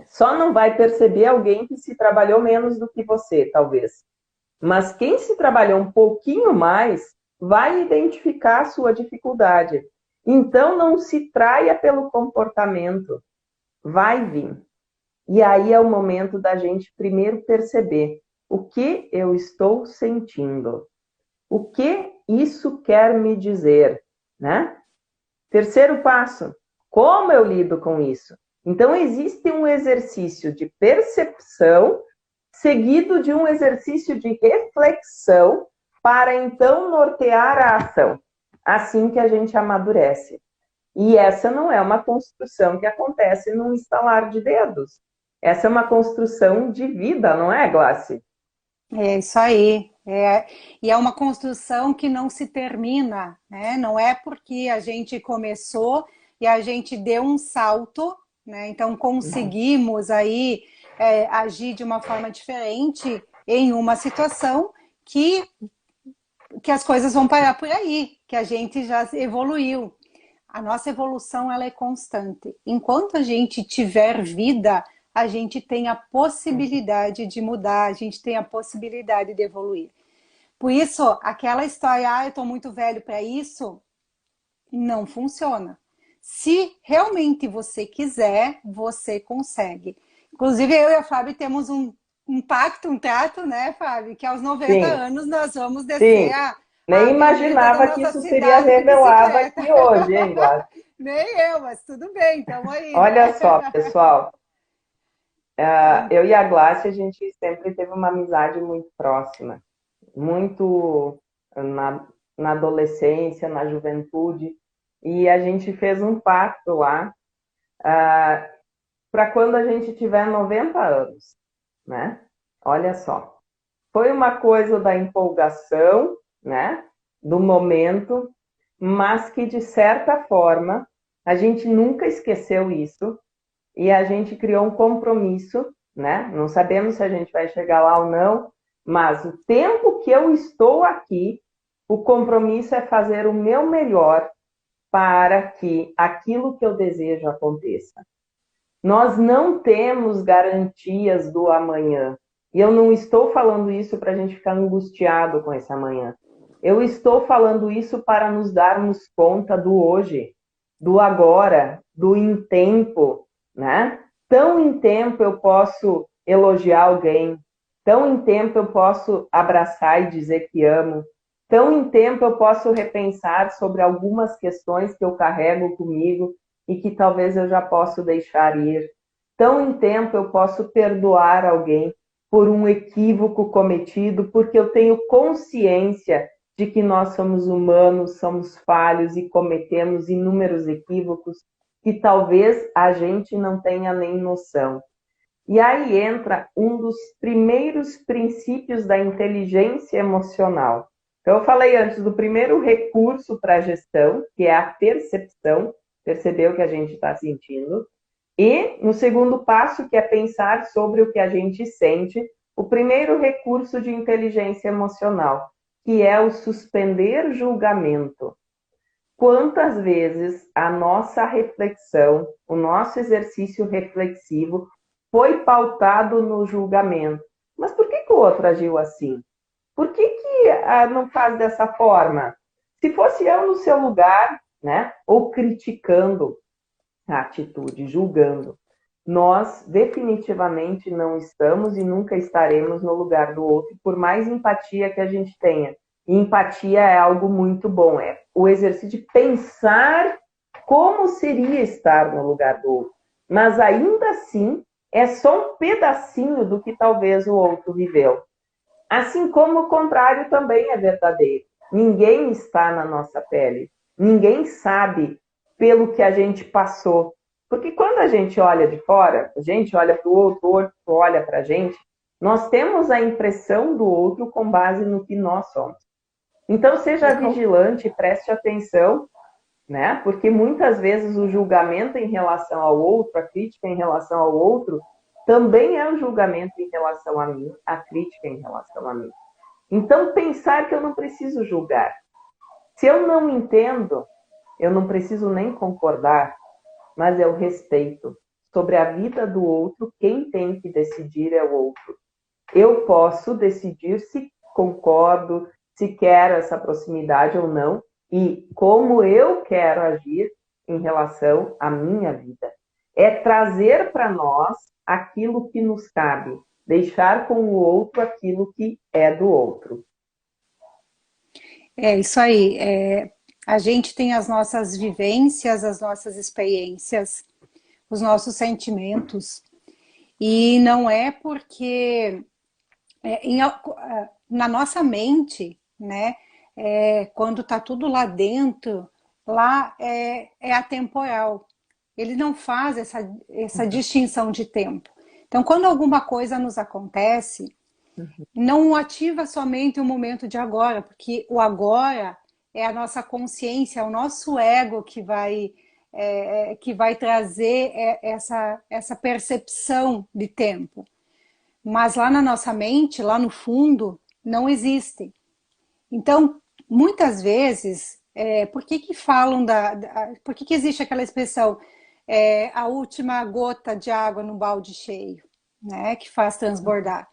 Só não vai perceber alguém que se trabalhou menos do que você, talvez. Mas quem se trabalhou um pouquinho mais vai identificar a sua dificuldade. Então, não se traia pelo comportamento. Vai vir. E aí é o momento da gente primeiro perceber o que eu estou sentindo. O que isso quer me dizer, né? Terceiro passo, como eu lido com isso? Então, existe um exercício de percepção seguido de um exercício de reflexão para, então, nortear a ação. Assim que a gente amadurece. E essa não é uma construção que acontece num estalar de dedos. Essa é uma construção de vida, não é, Glácia? É isso aí. E é uma construção que não se termina, né? Não é porque a gente começou e a gente deu um salto, né? Então conseguimos aí agir de uma forma diferente em uma situação que, que as coisas vão parar por aí, que a gente já evoluiu. A nossa evolução ela é constante. Enquanto a gente tiver vida, a gente tem a possibilidade de mudar, a gente tem a possibilidade de evoluir. Por isso, aquela história, eu estou muito velho para isso, não funciona. Se realmente você quiser, você consegue. Inclusive, eu e a Fábio temos um pacto, um trato, né, Fábio? Que aos 90 Sim, anos nós vamos descer sim. a Nem avenida da imaginava que nossa isso seria cidade de revelado bicicleta. aqui hoje, hein, Glácia? Nem eu, mas tudo bem, estamos aí, Olha né? só, pessoal. Eu e a Glácia, a gente sempre teve uma amizade muito próxima. Muito na adolescência, na juventude. E a gente fez um pacto lá para quando a gente tiver 90 anos, né? Olha só. Foi uma coisa da empolgação, né? Do momento, mas que, de certa forma, a gente nunca esqueceu isso e a gente criou um compromisso, né? Não sabemos se a gente vai chegar lá ou não, mas o tempo que eu estou aqui, o compromisso é fazer o meu melhor para que aquilo que eu desejo aconteça. Nós não temos garantias do amanhã. E eu não estou falando isso para a gente ficar angustiado com esse amanhã. Eu estou falando isso para nos darmos conta do hoje, do agora, do em tempo, né? Tão em tempo eu posso elogiar alguém, tão em tempo eu posso abraçar e dizer que amo, tão em tempo eu posso repensar sobre algumas questões que eu carrego comigo e que talvez eu já possa deixar ir. Tão em tempo eu posso perdoar alguém por um equívoco cometido, porque eu tenho consciência de que nós somos humanos, somos falhos e cometemos inúmeros equívocos que talvez a gente não tenha nem noção. E aí entra um dos primeiros princípios da inteligência emocional. Então, eu falei antes do primeiro recurso para a gestão, que é a percepção, perceber o que a gente está sentindo. E no segundo passo, que é pensar sobre o que a gente sente, o primeiro recurso de inteligência emocional, que é o suspender julgamento. Quantas vezes a nossa reflexão, o nosso exercício reflexivo foi pautado no julgamento? Mas por que o outro agiu assim? Por que não faz dessa forma? Se fosse eu no seu lugar, né? Ou criticando a atitude, julgando, nós definitivamente não estamos e nunca estaremos no lugar do outro, por mais empatia que a gente tenha. E empatia é algo muito bom, é o exercício de pensar como seria estar no lugar do outro. Mas ainda assim, é só um pedacinho do que talvez o outro viveu. Assim como o contrário também é verdadeiro. Ninguém está na nossa pele. Ninguém sabe pelo que a gente passou. Porque quando a gente olha de fora, a gente olha para o outro olha para a gente, nós temos a impressão do outro com base no que nós somos. Então, seja vigilante, preste atenção, né? Porque muitas vezes o julgamento em relação ao outro, a crítica em relação ao outro, também é um julgamento em relação a mim, a crítica em relação a mim. Então, pensar que eu não preciso julgar. Se eu não entendo, eu não preciso nem concordar, mas eu respeito. Sobre a vida do outro, quem tem que decidir é o outro. Eu posso decidir se concordo, se quero essa proximidade ou não, e como eu quero agir em relação à minha vida. É trazer para nós aquilo que nos cabe, deixar com o outro aquilo que é do outro. É isso aí. A gente tem as nossas vivências, as nossas experiências, os nossos sentimentos, e não é porque na nossa mente, né? Quando está tudo lá dentro, lá é atemporal. Ele não faz essa distinção de tempo. Então, quando alguma coisa nos acontece, não ativa somente o momento de agora, porque o agora é a nossa consciência, é o nosso ego que vai trazer essa percepção de tempo. Mas lá na nossa mente, lá no fundo, não existe. Então, muitas vezes, por que falam por que existe aquela expressão a última gota de água no balde cheio, né, que faz transbordar?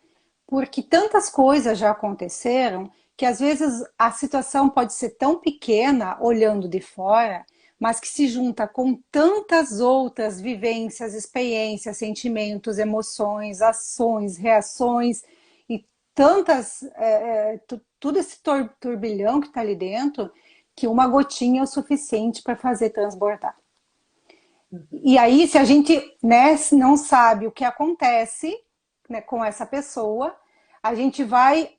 Porque tantas coisas já aconteceram que às vezes a situação pode ser tão pequena olhando de fora, mas que se junta com tantas outras vivências, experiências, sentimentos, emoções, ações, reações e tantas, tudo esse turbilhão que está ali dentro, que uma gotinha é o suficiente para fazer transbordar. E aí, se a gente, né, não sabe o que acontece, né, com essa pessoa, a gente vai,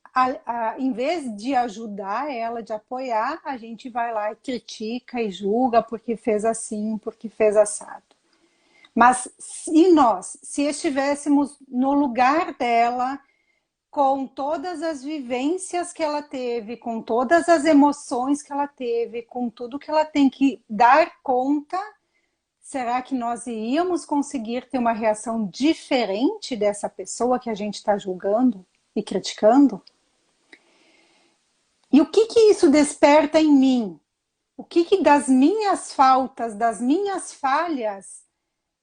em vez de ajudar ela, de apoiar, a gente vai lá e critica e julga porque fez assim, porque fez assado. Mas se estivéssemos no lugar dela, com todas as vivências que ela teve, com todas as emoções que ela teve, com tudo que ela tem que dar conta, será que nós iríamos conseguir ter uma reação diferente dessa pessoa que a gente está julgando e criticando? E o que isso desperta em mim? O que das minhas faltas, das minhas falhas,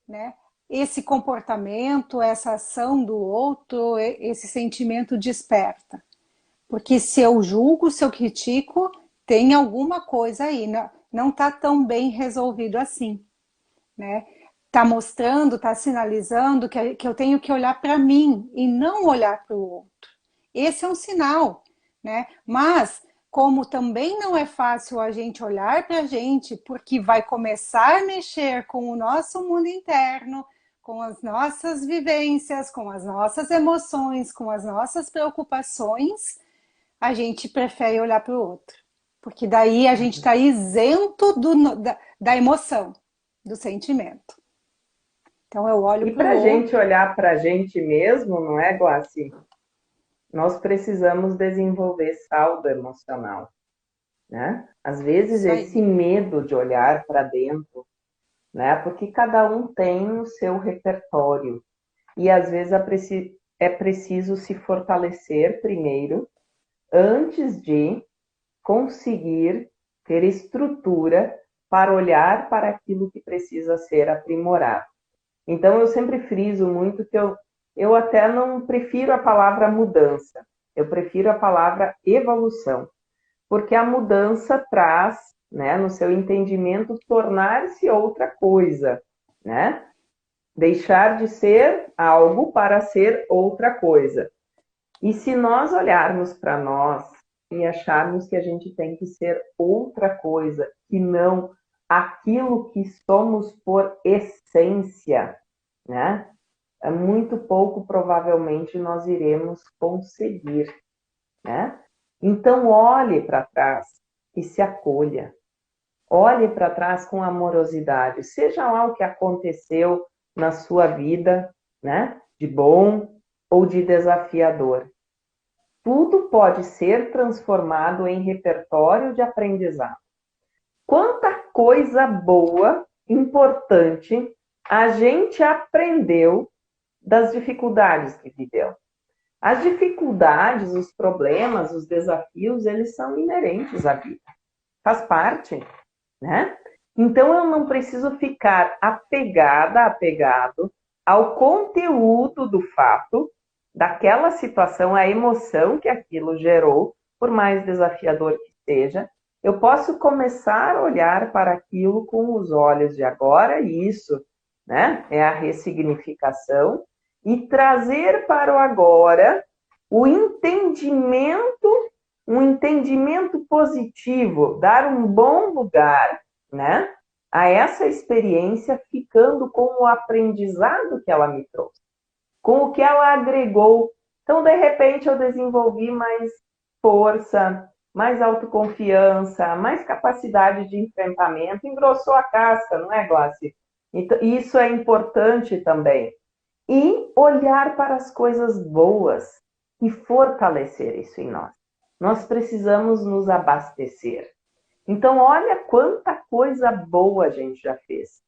né? Esse comportamento, essa ação do outro, esse sentimento desperta? Porque se eu julgo, se eu critico, tem alguma coisa aí, não está tão bem resolvido assim, né? Está mostrando, está sinalizando que eu tenho que olhar para mim e não olhar para o outro. Esse é um sinal, né? Mas como também não é fácil a gente olhar para a gente, porque vai começar a mexer com o nosso mundo interno, com as nossas vivências, com as nossas emoções, com as nossas preocupações, a gente prefere olhar para o outro. Porque daí a gente está isento da emoção, do sentimento. Então eu olho E para para a o gente outro. olhar para a gente mesmo, não é, Guaci? Nós precisamos desenvolver saldo emocional, né? Às vezes Isso aí. esse medo de olhar para dentro, né? Porque cada um tem o seu repertório. E às vezes é preciso se fortalecer primeiro, antes de conseguir ter estrutura para olhar para aquilo que precisa ser aprimorado. Então, eu sempre friso muito que eu até não prefiro a palavra mudança, eu prefiro a palavra evolução, porque a mudança traz, né, no seu entendimento, tornar-se outra coisa, né? Deixar de ser algo para ser outra coisa. E se nós olharmos para nós e acharmos que a gente tem que ser outra coisa, que não aquilo que somos por essência, né? É muito pouco provavelmente nós iremos conseguir, né? Então olhe para trás e se acolha. Olhe para trás com amorosidade, seja lá o que aconteceu na sua vida, né? De bom ou de desafiador. Tudo pode ser transformado em repertório de aprendizado. Quanta coisa boa, importante, a gente aprendeu das dificuldades que viveu. As dificuldades, os problemas, os desafios, eles são inerentes à vida. Faz parte, né? Então eu não preciso ficar apegado ao conteúdo do fato, daquela situação, a emoção que aquilo gerou, por mais desafiador que seja. Eu posso começar a olhar para aquilo com os olhos de agora, e isso, né, é a ressignificação, e trazer para o agora o entendimento, um entendimento positivo, dar um bom lugar, né, a essa experiência, ficando com o aprendizado que ela me trouxe, com o que ela agregou. Então, de repente, eu desenvolvi mais força, mais autoconfiança, mais capacidade de enfrentamento, engrossou a casca, não é, Glácia? Então, isso é importante também. E olhar para as coisas boas e fortalecer isso em nós. Nós precisamos nos abastecer. Então, olha quanta coisa boa a gente já fez.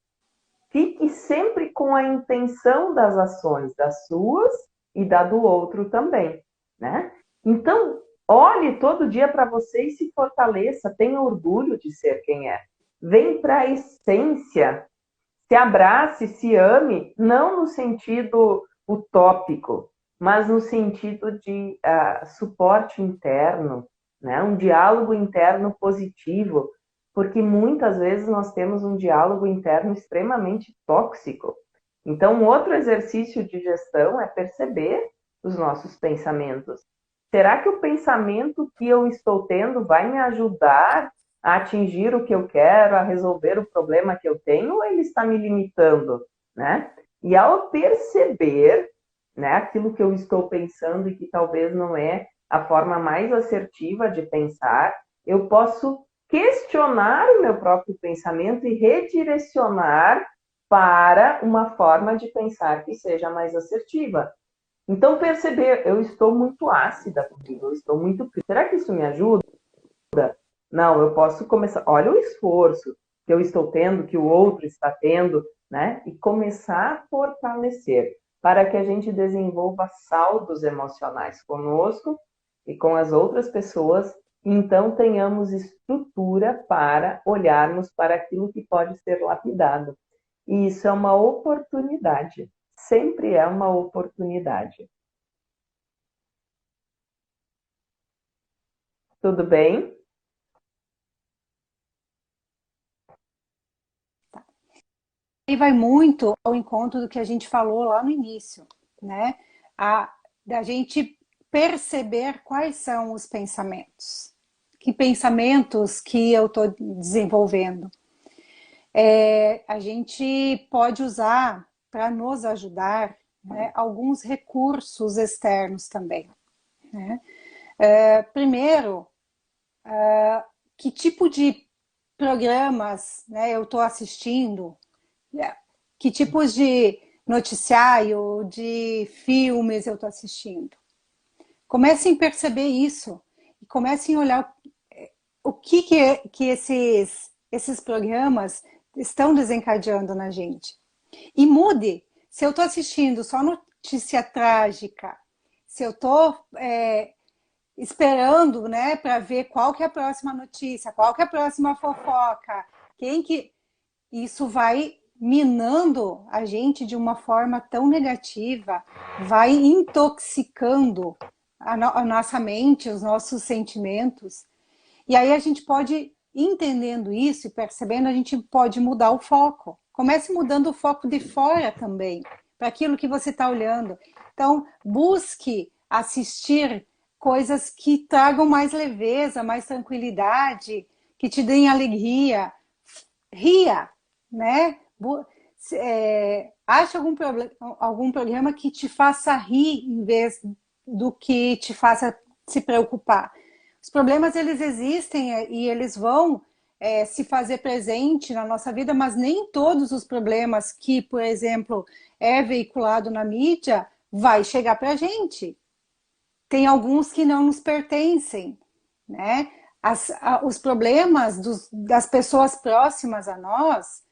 Fique sempre com a intenção das ações, das suas e da do outro também, né? Então, olhe todo dia para você e se fortaleça, tenha orgulho de ser quem é. Vem para a essência, se abrace, se ame, não no sentido utópico, mas no sentido de suporte interno, né? Um diálogo interno positivo, porque muitas vezes nós temos um diálogo interno extremamente tóxico. Então, um outro exercício de gestão é perceber os nossos pensamentos. Será que o pensamento que eu estou tendo vai me ajudar a atingir o que eu quero, a resolver o problema que eu tenho, ou ele está me limitando, né? E ao perceber, né, aquilo que eu estou pensando e que talvez não é a forma mais assertiva de pensar, eu posso questionar o meu próprio pensamento e redirecionar para uma forma de pensar que seja mais assertiva. Então, perceber, eu estou muito ácida comigo, eu estou muito... Será que isso me ajuda? Não, eu posso começar... Olha o esforço que eu estou tendo, que o outro está tendo, né? E começar a fortalecer para que a gente desenvolva saldos emocionais conosco e com as outras pessoas, então tenhamos estrutura para olharmos para aquilo que pode ser lapidado. E isso é uma oportunidade, sempre é uma oportunidade. Tudo bem? E vai muito ao encontro do que a gente falou lá no início, né? Da gente perceber quais são os pensamentos. Que pensamentos que eu estou desenvolvendo. A gente pode usar para nos ajudar, né, alguns recursos externos também, né? Primeiro, que tipo de programas, né, eu estou assistindo, que tipos de noticiário, de filmes eu estou assistindo. Comecem a perceber isso e comecem a olhar o que esses programas estão desencadeando na gente. E mude. Se eu estou assistindo só notícia trágica, se eu estou esperando, né, para ver qual que é a próxima notícia, qual que é a próxima fofoca, quem que... Isso vai minando a gente de uma forma tão negativa, vai intoxicando a nossa mente, os nossos sentimentos. E aí a gente pode, entendendo isso e percebendo, a gente pode mudar o foco. Comece mudando o foco de fora também, para aquilo que você está olhando. Então, busque assistir coisas que tragam mais leveza, mais tranquilidade, que te deem alegria. Ria, né? Ache algum programa que te faça rir em vez do que te faça se preocupar. Os problemas, eles existem e eles vão se fazer presente na nossa vida, mas nem todos os problemas que, por exemplo, é veiculado na mídia vai chegar para a gente. Tem alguns que não nos pertencem, né? Os problemas das pessoas próximas a nós,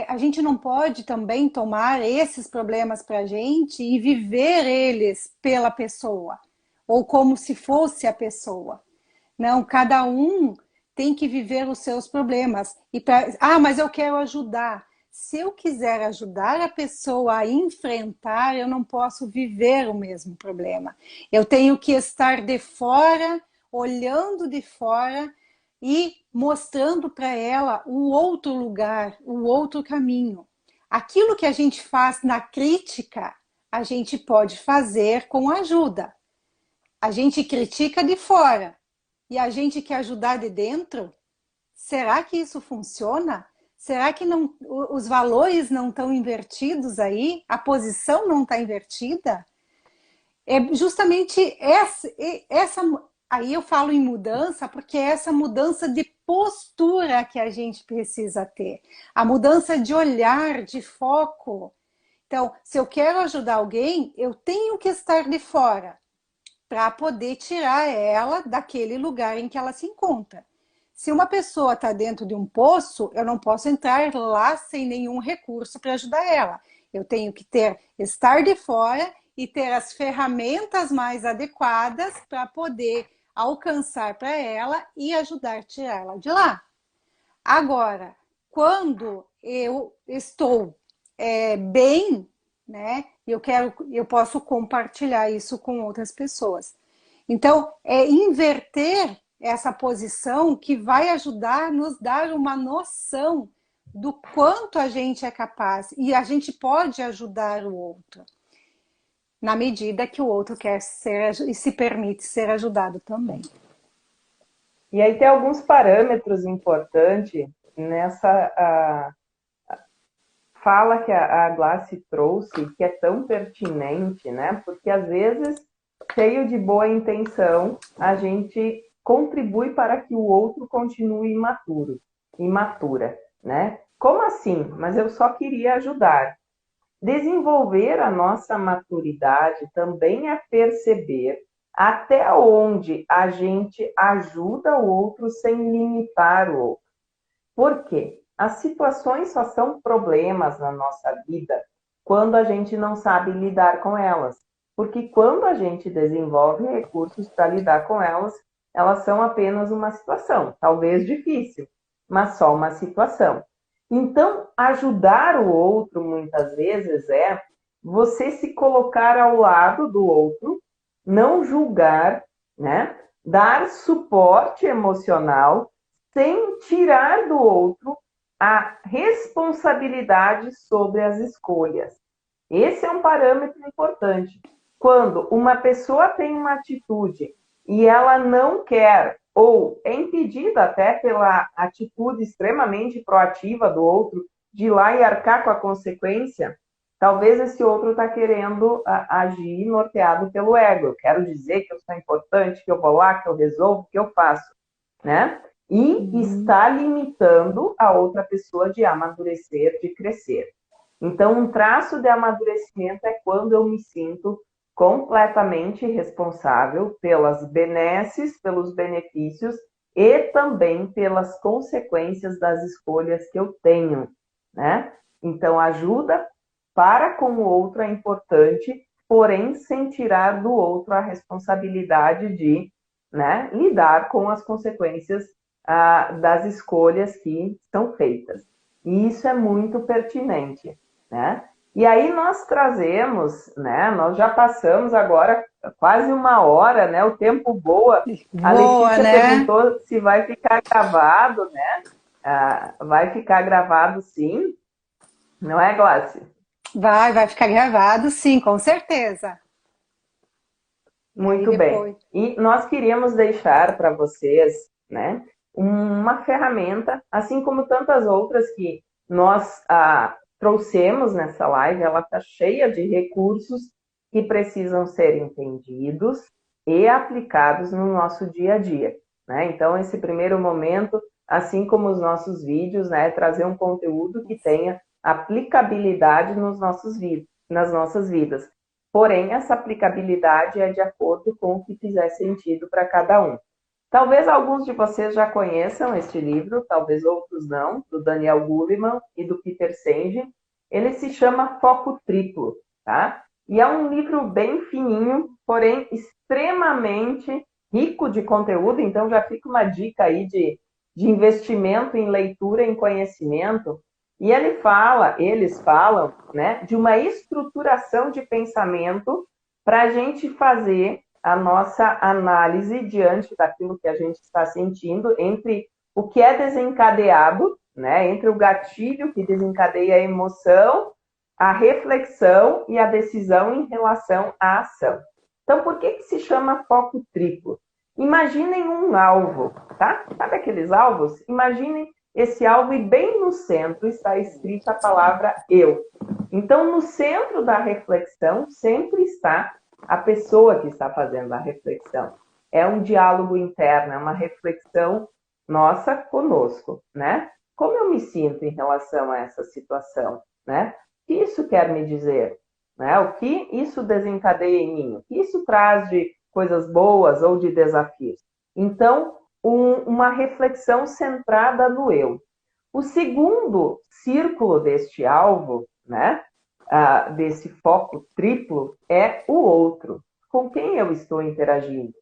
a gente não pode também tomar esses problemas para a gente e viver eles pela pessoa, ou como se fosse a pessoa. Não, cada um tem que viver os seus problemas. Mas eu quero ajudar. Se eu quiser ajudar a pessoa a enfrentar, eu não posso viver o mesmo problema. Eu tenho que estar de fora, olhando de fora e mostrando para ela o outro lugar, o outro caminho. Aquilo que a gente faz na crítica, a gente pode fazer com ajuda. A gente critica de fora e a gente quer ajudar de dentro. Será que isso funciona? Será que não, os valores não estão invertidos aí? A posição não está invertida? É justamente essa. Aí eu falo em mudança, porque é essa mudança de postura que a gente precisa ter. A mudança de olhar, de foco. Então, se eu quero ajudar alguém, eu tenho que estar de fora para poder tirar ela daquele lugar em que ela se encontra. Se uma pessoa está dentro de um poço, eu não posso entrar lá sem nenhum recurso para ajudar ela. Eu tenho que estar de fora e ter as ferramentas mais adequadas para poder alcançar para ela e ajudar a tirar ela de lá. Agora, quando eu estou bem, né, eu posso compartilhar isso com outras pessoas. Então, é inverter essa posição que vai ajudar a nos dar uma noção do quanto a gente é capaz e a gente pode ajudar o outro, na medida que o outro quer ser e se permite ser ajudado também. E aí tem alguns parâmetros importantes nessa fala que a Glassi trouxe, que é tão pertinente, né? Porque às vezes, cheio de boa intenção, a gente contribui para que o outro continue imatura, né? Como assim? Mas eu só queria ajudar. Desenvolver a nossa maturidade também é perceber até onde a gente ajuda o outro sem limitar o outro. Por quê? As situações só são problemas na nossa vida quando a gente não sabe lidar com elas. Porque quando a gente desenvolve recursos para lidar com elas, elas são apenas uma situação, talvez difícil, mas só uma situação. Então, ajudar o outro, muitas vezes, é você se colocar ao lado do outro, não julgar, né? Dar suporte emocional, sem tirar do outro a responsabilidade sobre as escolhas. Esse é um parâmetro importante. Quando uma pessoa tem uma atitude e ela não quer, ou é impedida até pela atitude extremamente proativa do outro, de ir lá e arcar com a consequência, talvez esse outro está querendo agir norteado pelo ego. Eu quero dizer que eu sou importante, que eu vou lá, que eu resolvo, que eu faço, né? E está limitando a outra pessoa de amadurecer, de crescer. Então, um traço de amadurecimento é quando eu me sinto completamente responsável pelas benesses, pelos benefícios e também pelas consequências das escolhas que eu tenho, né? Então, ajuda para com o outro é importante, porém sem tirar do outro a responsabilidade de, né, lidar com as consequências das escolhas que são feitas. E isso é muito pertinente, né? E aí nós trazemos, né? Nós já passamos agora quase uma hora, né? O tempo voa. A Boa, Letícia né? perguntou se vai ficar gravado, né? Vai ficar gravado, sim. Não é, Glácia? Vai ficar gravado, sim, com certeza. E aí Muito bem. depois. E nós queríamos deixar para vocês, né, uma ferramenta, assim como tantas outras que nós trouxemos nessa live, ela está cheia de recursos que precisam ser entendidos e aplicados no nosso dia a dia, né? Então, esse primeiro momento, assim como os nossos vídeos, né, é trazer um conteúdo que tenha aplicabilidade nas nossas vidas. Porém, essa aplicabilidade é de acordo com o que fizer sentido para cada um. Talvez alguns de vocês já conheçam este livro, talvez outros não, do Daniel Goleman e do Peter Senge. Ele se chama Foco Triplo, tá? E é um livro bem fininho, porém extremamente rico de conteúdo, então já fica uma dica aí de investimento em leitura, em conhecimento, e eles falam, né, de uma estruturação de pensamento para a gente fazer a nossa análise diante daquilo que a gente está sentindo, entre o que é desencadeado, né, entre o gatilho que desencadeia a emoção, a reflexão e a decisão em relação à ação. Então, por que se chama foco triplo? Imaginem um alvo, tá? Sabe aqueles alvos? Imaginem esse alvo e bem no centro está escrita a palavra eu. Então, no centro da reflexão sempre está a pessoa que está fazendo a reflexão. É um diálogo interno, é uma reflexão nossa conosco, né? Como eu me sinto em relação a essa situação, né? O que isso quer me dizer? Né? O que isso desencadeia em mim? O que isso traz de coisas boas ou de desafios? Então, uma reflexão centrada no eu. O segundo círculo deste alvo, né, desse foco triplo, é o outro. Com quem eu estou interagindo?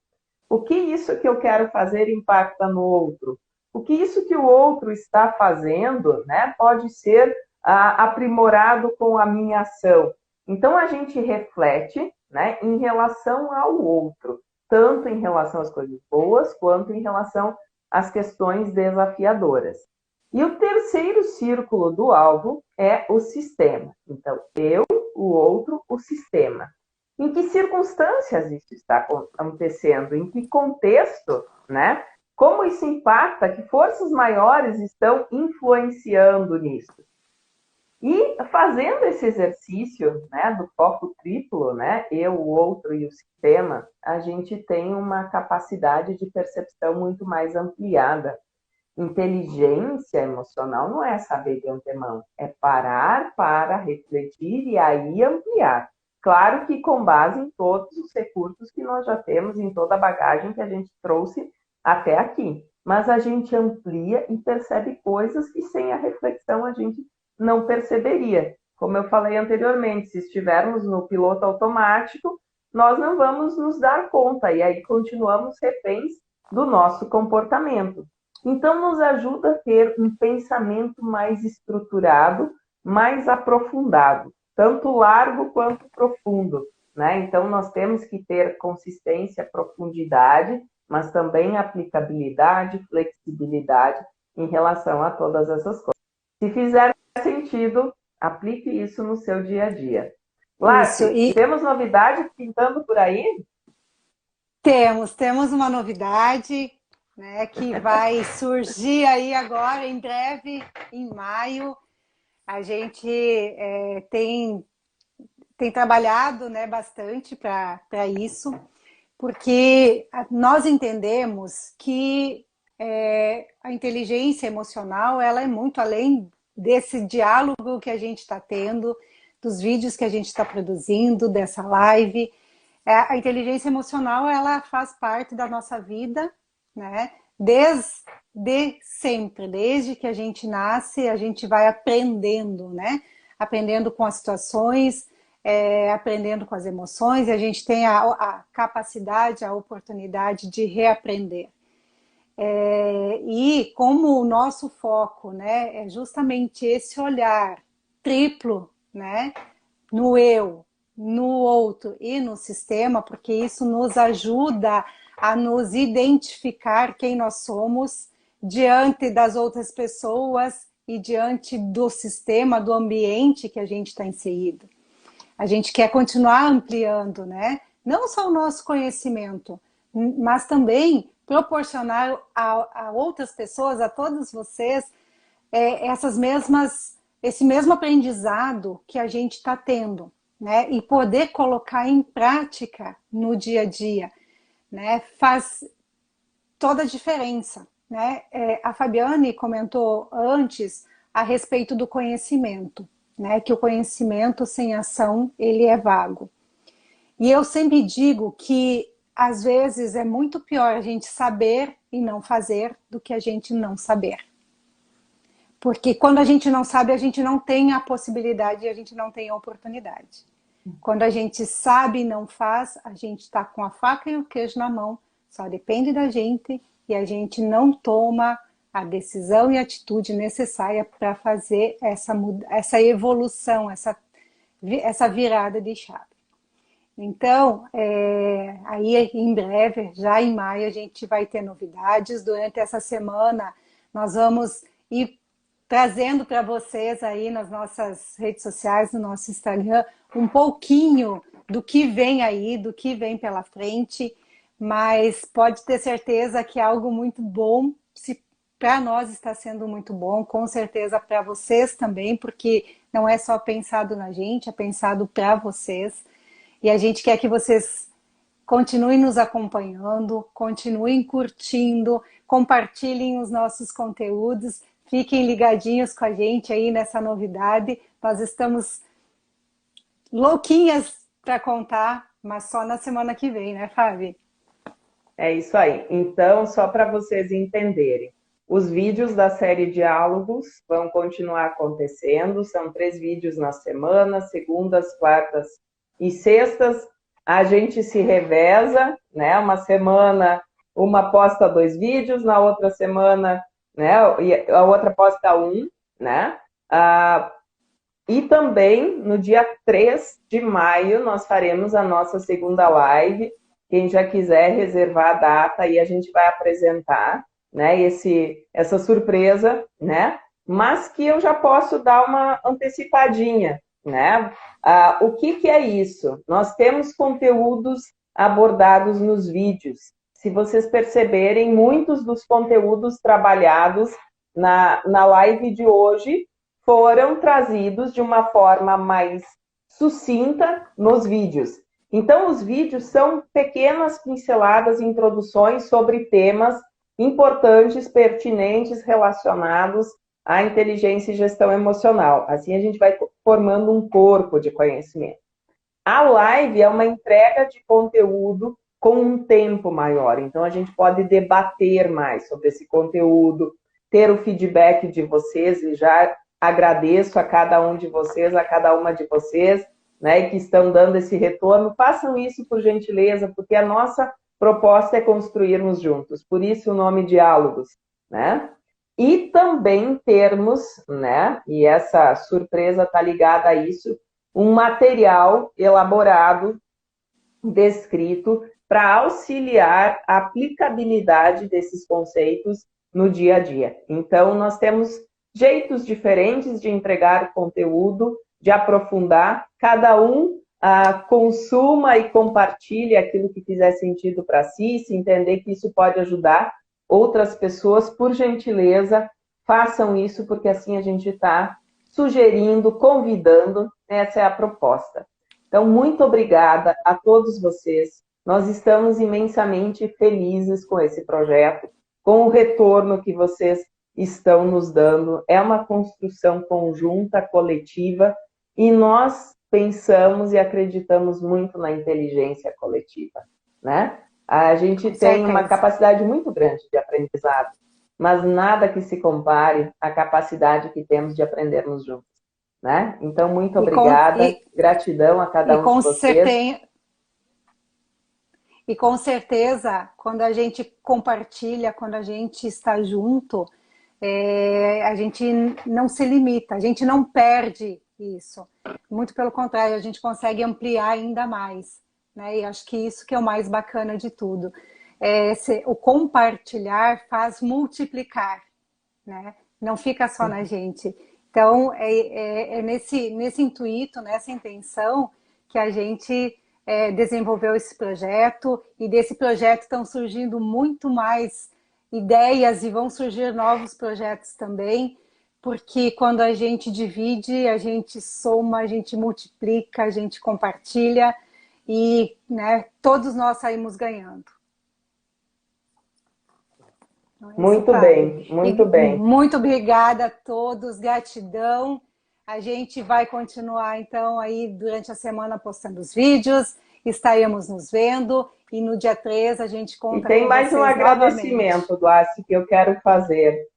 O que isso que eu quero fazer impacta no outro? O que isso que o outro está fazendo, né, pode ser aprimorado com a minha ação? Então, a gente reflete, né, em relação ao outro, tanto em relação às coisas boas, quanto em relação às questões desafiadoras. E o terceiro círculo do alvo é o sistema. Então, eu, o outro, o sistema. Em que circunstâncias isso está acontecendo? Em que contexto, né? Como isso impacta? Que forças maiores estão influenciando nisso? E fazendo esse exercício, né, do foco triplo, né, eu, o outro e o sistema, a gente tem uma capacidade de percepção muito mais ampliada. Inteligência emocional não é saber de antemão, é parar para refletir e aí ampliar. Claro que com base em todos os recursos que nós já temos, em toda a bagagem que a gente trouxe até aqui. Mas a gente amplia e percebe coisas que sem a reflexão a gente não perceberia. Como eu falei anteriormente, se estivermos no piloto automático, nós não vamos nos dar conta e aí continuamos reféns do nosso comportamento. Então, nos ajuda a ter um pensamento mais estruturado, mais aprofundado, tanto largo quanto profundo, né? Então, nós temos que ter consistência, profundidade, mas também aplicabilidade, flexibilidade em relação a todas essas coisas. Se fizer sentido, aplique isso no seu dia a dia. Isso, Lácia, temos novidade pintando por aí? temos uma novidade, né, que vai surgir aí agora em breve, em maio. A gente tem trabalhado, né, bastante para isso, porque nós entendemos que a inteligência emocional ela é muito além desse diálogo que a gente está tendo, dos vídeos que a gente está produzindo, dessa live. A inteligência emocional ela faz parte da nossa vida, né? desde sempre, desde que a gente nasce, a gente vai aprendendo, né? Aprendendo com as situações, aprendendo com as emoções, e a gente tem a capacidade, a oportunidade de reaprender. E como o nosso foco, né, é justamente esse olhar triplo, né, no eu, no outro e no sistema, porque isso nos ajuda a nos identificar quem nós somos diante das outras pessoas e diante do sistema, do ambiente que a gente está inserido. A gente quer continuar ampliando, né? Não só o nosso conhecimento, mas também proporcionar a outras pessoas, a todos vocês, esse mesmo aprendizado que a gente está tendo, né? E poder colocar em prática no dia a dia, né? Faz toda a diferença, né? A Fabiane comentou antes a respeito do conhecimento, né? Que o conhecimento sem ação, ele é vago. E eu sempre digo que às vezes é muito pior a gente saber e não fazer do que a gente não saber. Porque quando a gente não sabe, a gente não tem a possibilidade e a gente não tem a oportunidade. Quando a gente sabe e não faz, a gente está com a faca e o queijo na mão, só depende da gente e a gente não toma a decisão e a atitude necessária para fazer essa evolução, essa virada de chave. Então, aí em breve, já em maio, a gente vai ter novidades. Durante essa semana, nós vamos ir trazendo para vocês aí nas nossas redes sociais, no nosso Instagram, um pouquinho do que vem aí, do que vem pela frente, mas pode ter certeza que é algo muito bom. Se para nós está sendo muito bom, com certeza para vocês também, porque não é só pensado na gente, é pensado para vocês. E a gente quer que vocês continuem nos acompanhando, continuem curtindo, compartilhem os nossos conteúdos, fiquem ligadinhos com a gente aí nessa novidade. Nós estamos louquinhas para contar, mas só na semana que vem, né, Fábio? É isso aí. Então, só para vocês entenderem, os vídeos da série Diálogos vão continuar acontecendo, são 3 vídeos na semana, segundas, quartas e sextas. A gente se reveza, né? Uma semana uma posta 2 vídeos, na outra semana, né? E a outra posta 1, né? E também no dia 3 de maio nós faremos a nossa segunda live. Quem já quiser reservar a data e a gente vai apresentar, né? Essa surpresa, né? Mas que eu já posso dar uma antecipadinha, né? O que é isso? Nós temos conteúdos abordados nos vídeos. Se vocês perceberem, muitos dos conteúdos trabalhados na live de hoje foram trazidos de uma forma mais sucinta nos vídeos. Então, os vídeos são pequenas pinceladas, introduções sobre temas importantes, pertinentes, relacionados à inteligência e gestão emocional. Assim, a gente vai formando um corpo de conhecimento. A live é uma entrega de conteúdo com um tempo maior. Então, a gente pode debater mais sobre esse conteúdo, ter o feedback de vocês, e já agradeço a cada um de vocês, a cada uma de vocês, né, que estão dando esse retorno. Façam isso por gentileza, porque a nossa proposta é construirmos juntos. Por isso o nome Diálogos, né? E também termos, né, e essa surpresa está ligada a isso, um material elaborado, descrito, para auxiliar a aplicabilidade desses conceitos no dia a dia. Então, nós temos jeitos diferentes de entregar o conteúdo, de aprofundar, cada um consuma e compartilhe aquilo que fizer sentido para si, se entender que isso pode ajudar outras pessoas, por gentileza, façam isso, porque assim a gente está sugerindo, convidando, essa é a proposta. Então, muito obrigada a todos vocês, nós estamos imensamente felizes com esse projeto, com o retorno que vocês estão nos dando, é uma construção conjunta, coletiva, e nós pensamos e acreditamos muito na inteligência coletiva, né? A gente Com tem uma certeza. capacidade muito grande de aprendizado, mas nada que se compare à capacidade que temos de aprendermos juntos, né? Então, muito E com, obrigada, gratidão a e cada um de com vocês. certeza, e com certeza, quando a gente compartilha, quando a gente está junto, a gente não se limita, a gente não perde isso. Muito pelo contrário, a gente consegue ampliar ainda mais, né? E acho que isso que é o mais bacana de tudo. O compartilhar faz multiplicar, né? Não fica só na gente. Então, nesse intuito, nessa intenção, que a gente desenvolveu esse projeto, e desse projeto estão surgindo muito mais ideias e vão surgir novos projetos também, porque quando a gente divide, a gente soma, a gente multiplica, a gente compartilha e, né, todos nós saímos ganhando. Não é isso, Muito Fábio? bem, muito E bem. muito obrigada a todos, gratidão. A gente vai continuar, então, aí durante a semana postando os vídeos, estaremos nos vendo e no dia 3 a gente E conta tem com mais um vocês novamente. agradecimento, Glauci, que eu quero fazer. Eu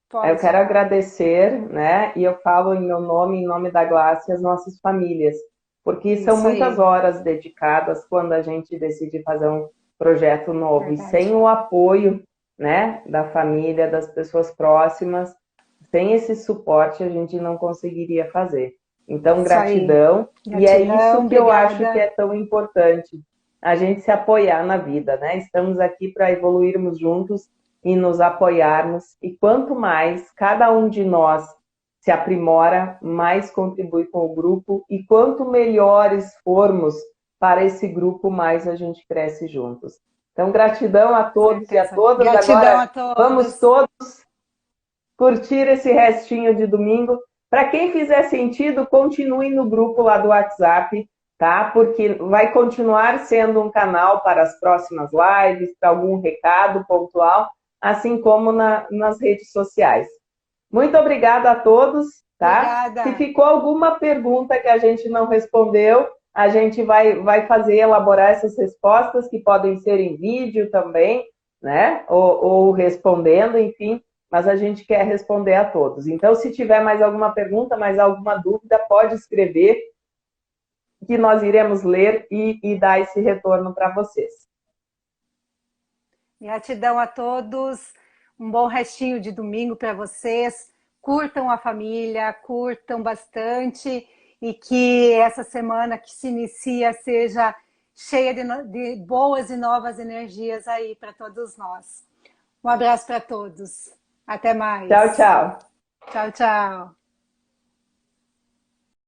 Pode quero falar. agradecer, né? E eu falo em meu nome, em nome da Glácia, as nossas famílias, porque são Isso muitas aí, horas dedicadas quando a gente decide fazer um projeto novo. E sem verdade. o apoio, né, da família, das pessoas próximas, sem esse suporte, a gente não conseguiria fazer. Então, Isso aí. gratidão. E é isso Gratidão, que eu acho que obrigada. é tão importante, a gente se apoiar na vida, né? Estamos aqui para evoluirmos juntos e nos apoiarmos. E quanto mais cada um de nós se aprimora, mais contribui com o grupo. E quanto melhores formos para esse grupo, mais a gente cresce juntos. Então, gratidão a Com todos e a certeza. todas. Gratidão Agora a vamos todos. todos curtir esse restinho de domingo. Para quem fizer sentido, continue no grupo lá do WhatsApp, tá? Porque vai continuar sendo um canal para as próximas lives, para algum recado pontual, assim como nas redes sociais. Muito obrigada a todos, tá? Se Obrigada. ficou alguma pergunta que a gente não respondeu, a gente vai fazer elaborar essas respostas, que podem ser em vídeo também, né? Ou respondendo, enfim, mas a gente quer responder a todos. Então, se tiver mais alguma pergunta, mais alguma dúvida, pode escrever, que nós iremos ler e dar esse retorno para vocês. Gratidão a todos. Um bom restinho de domingo para vocês. Curtam a família, curtam bastante e que essa semana que se inicia seja cheia de boas e novas energias aí para todos nós. Um abraço para todos. Até Tchau, mais. tchau. Tchau, tchau.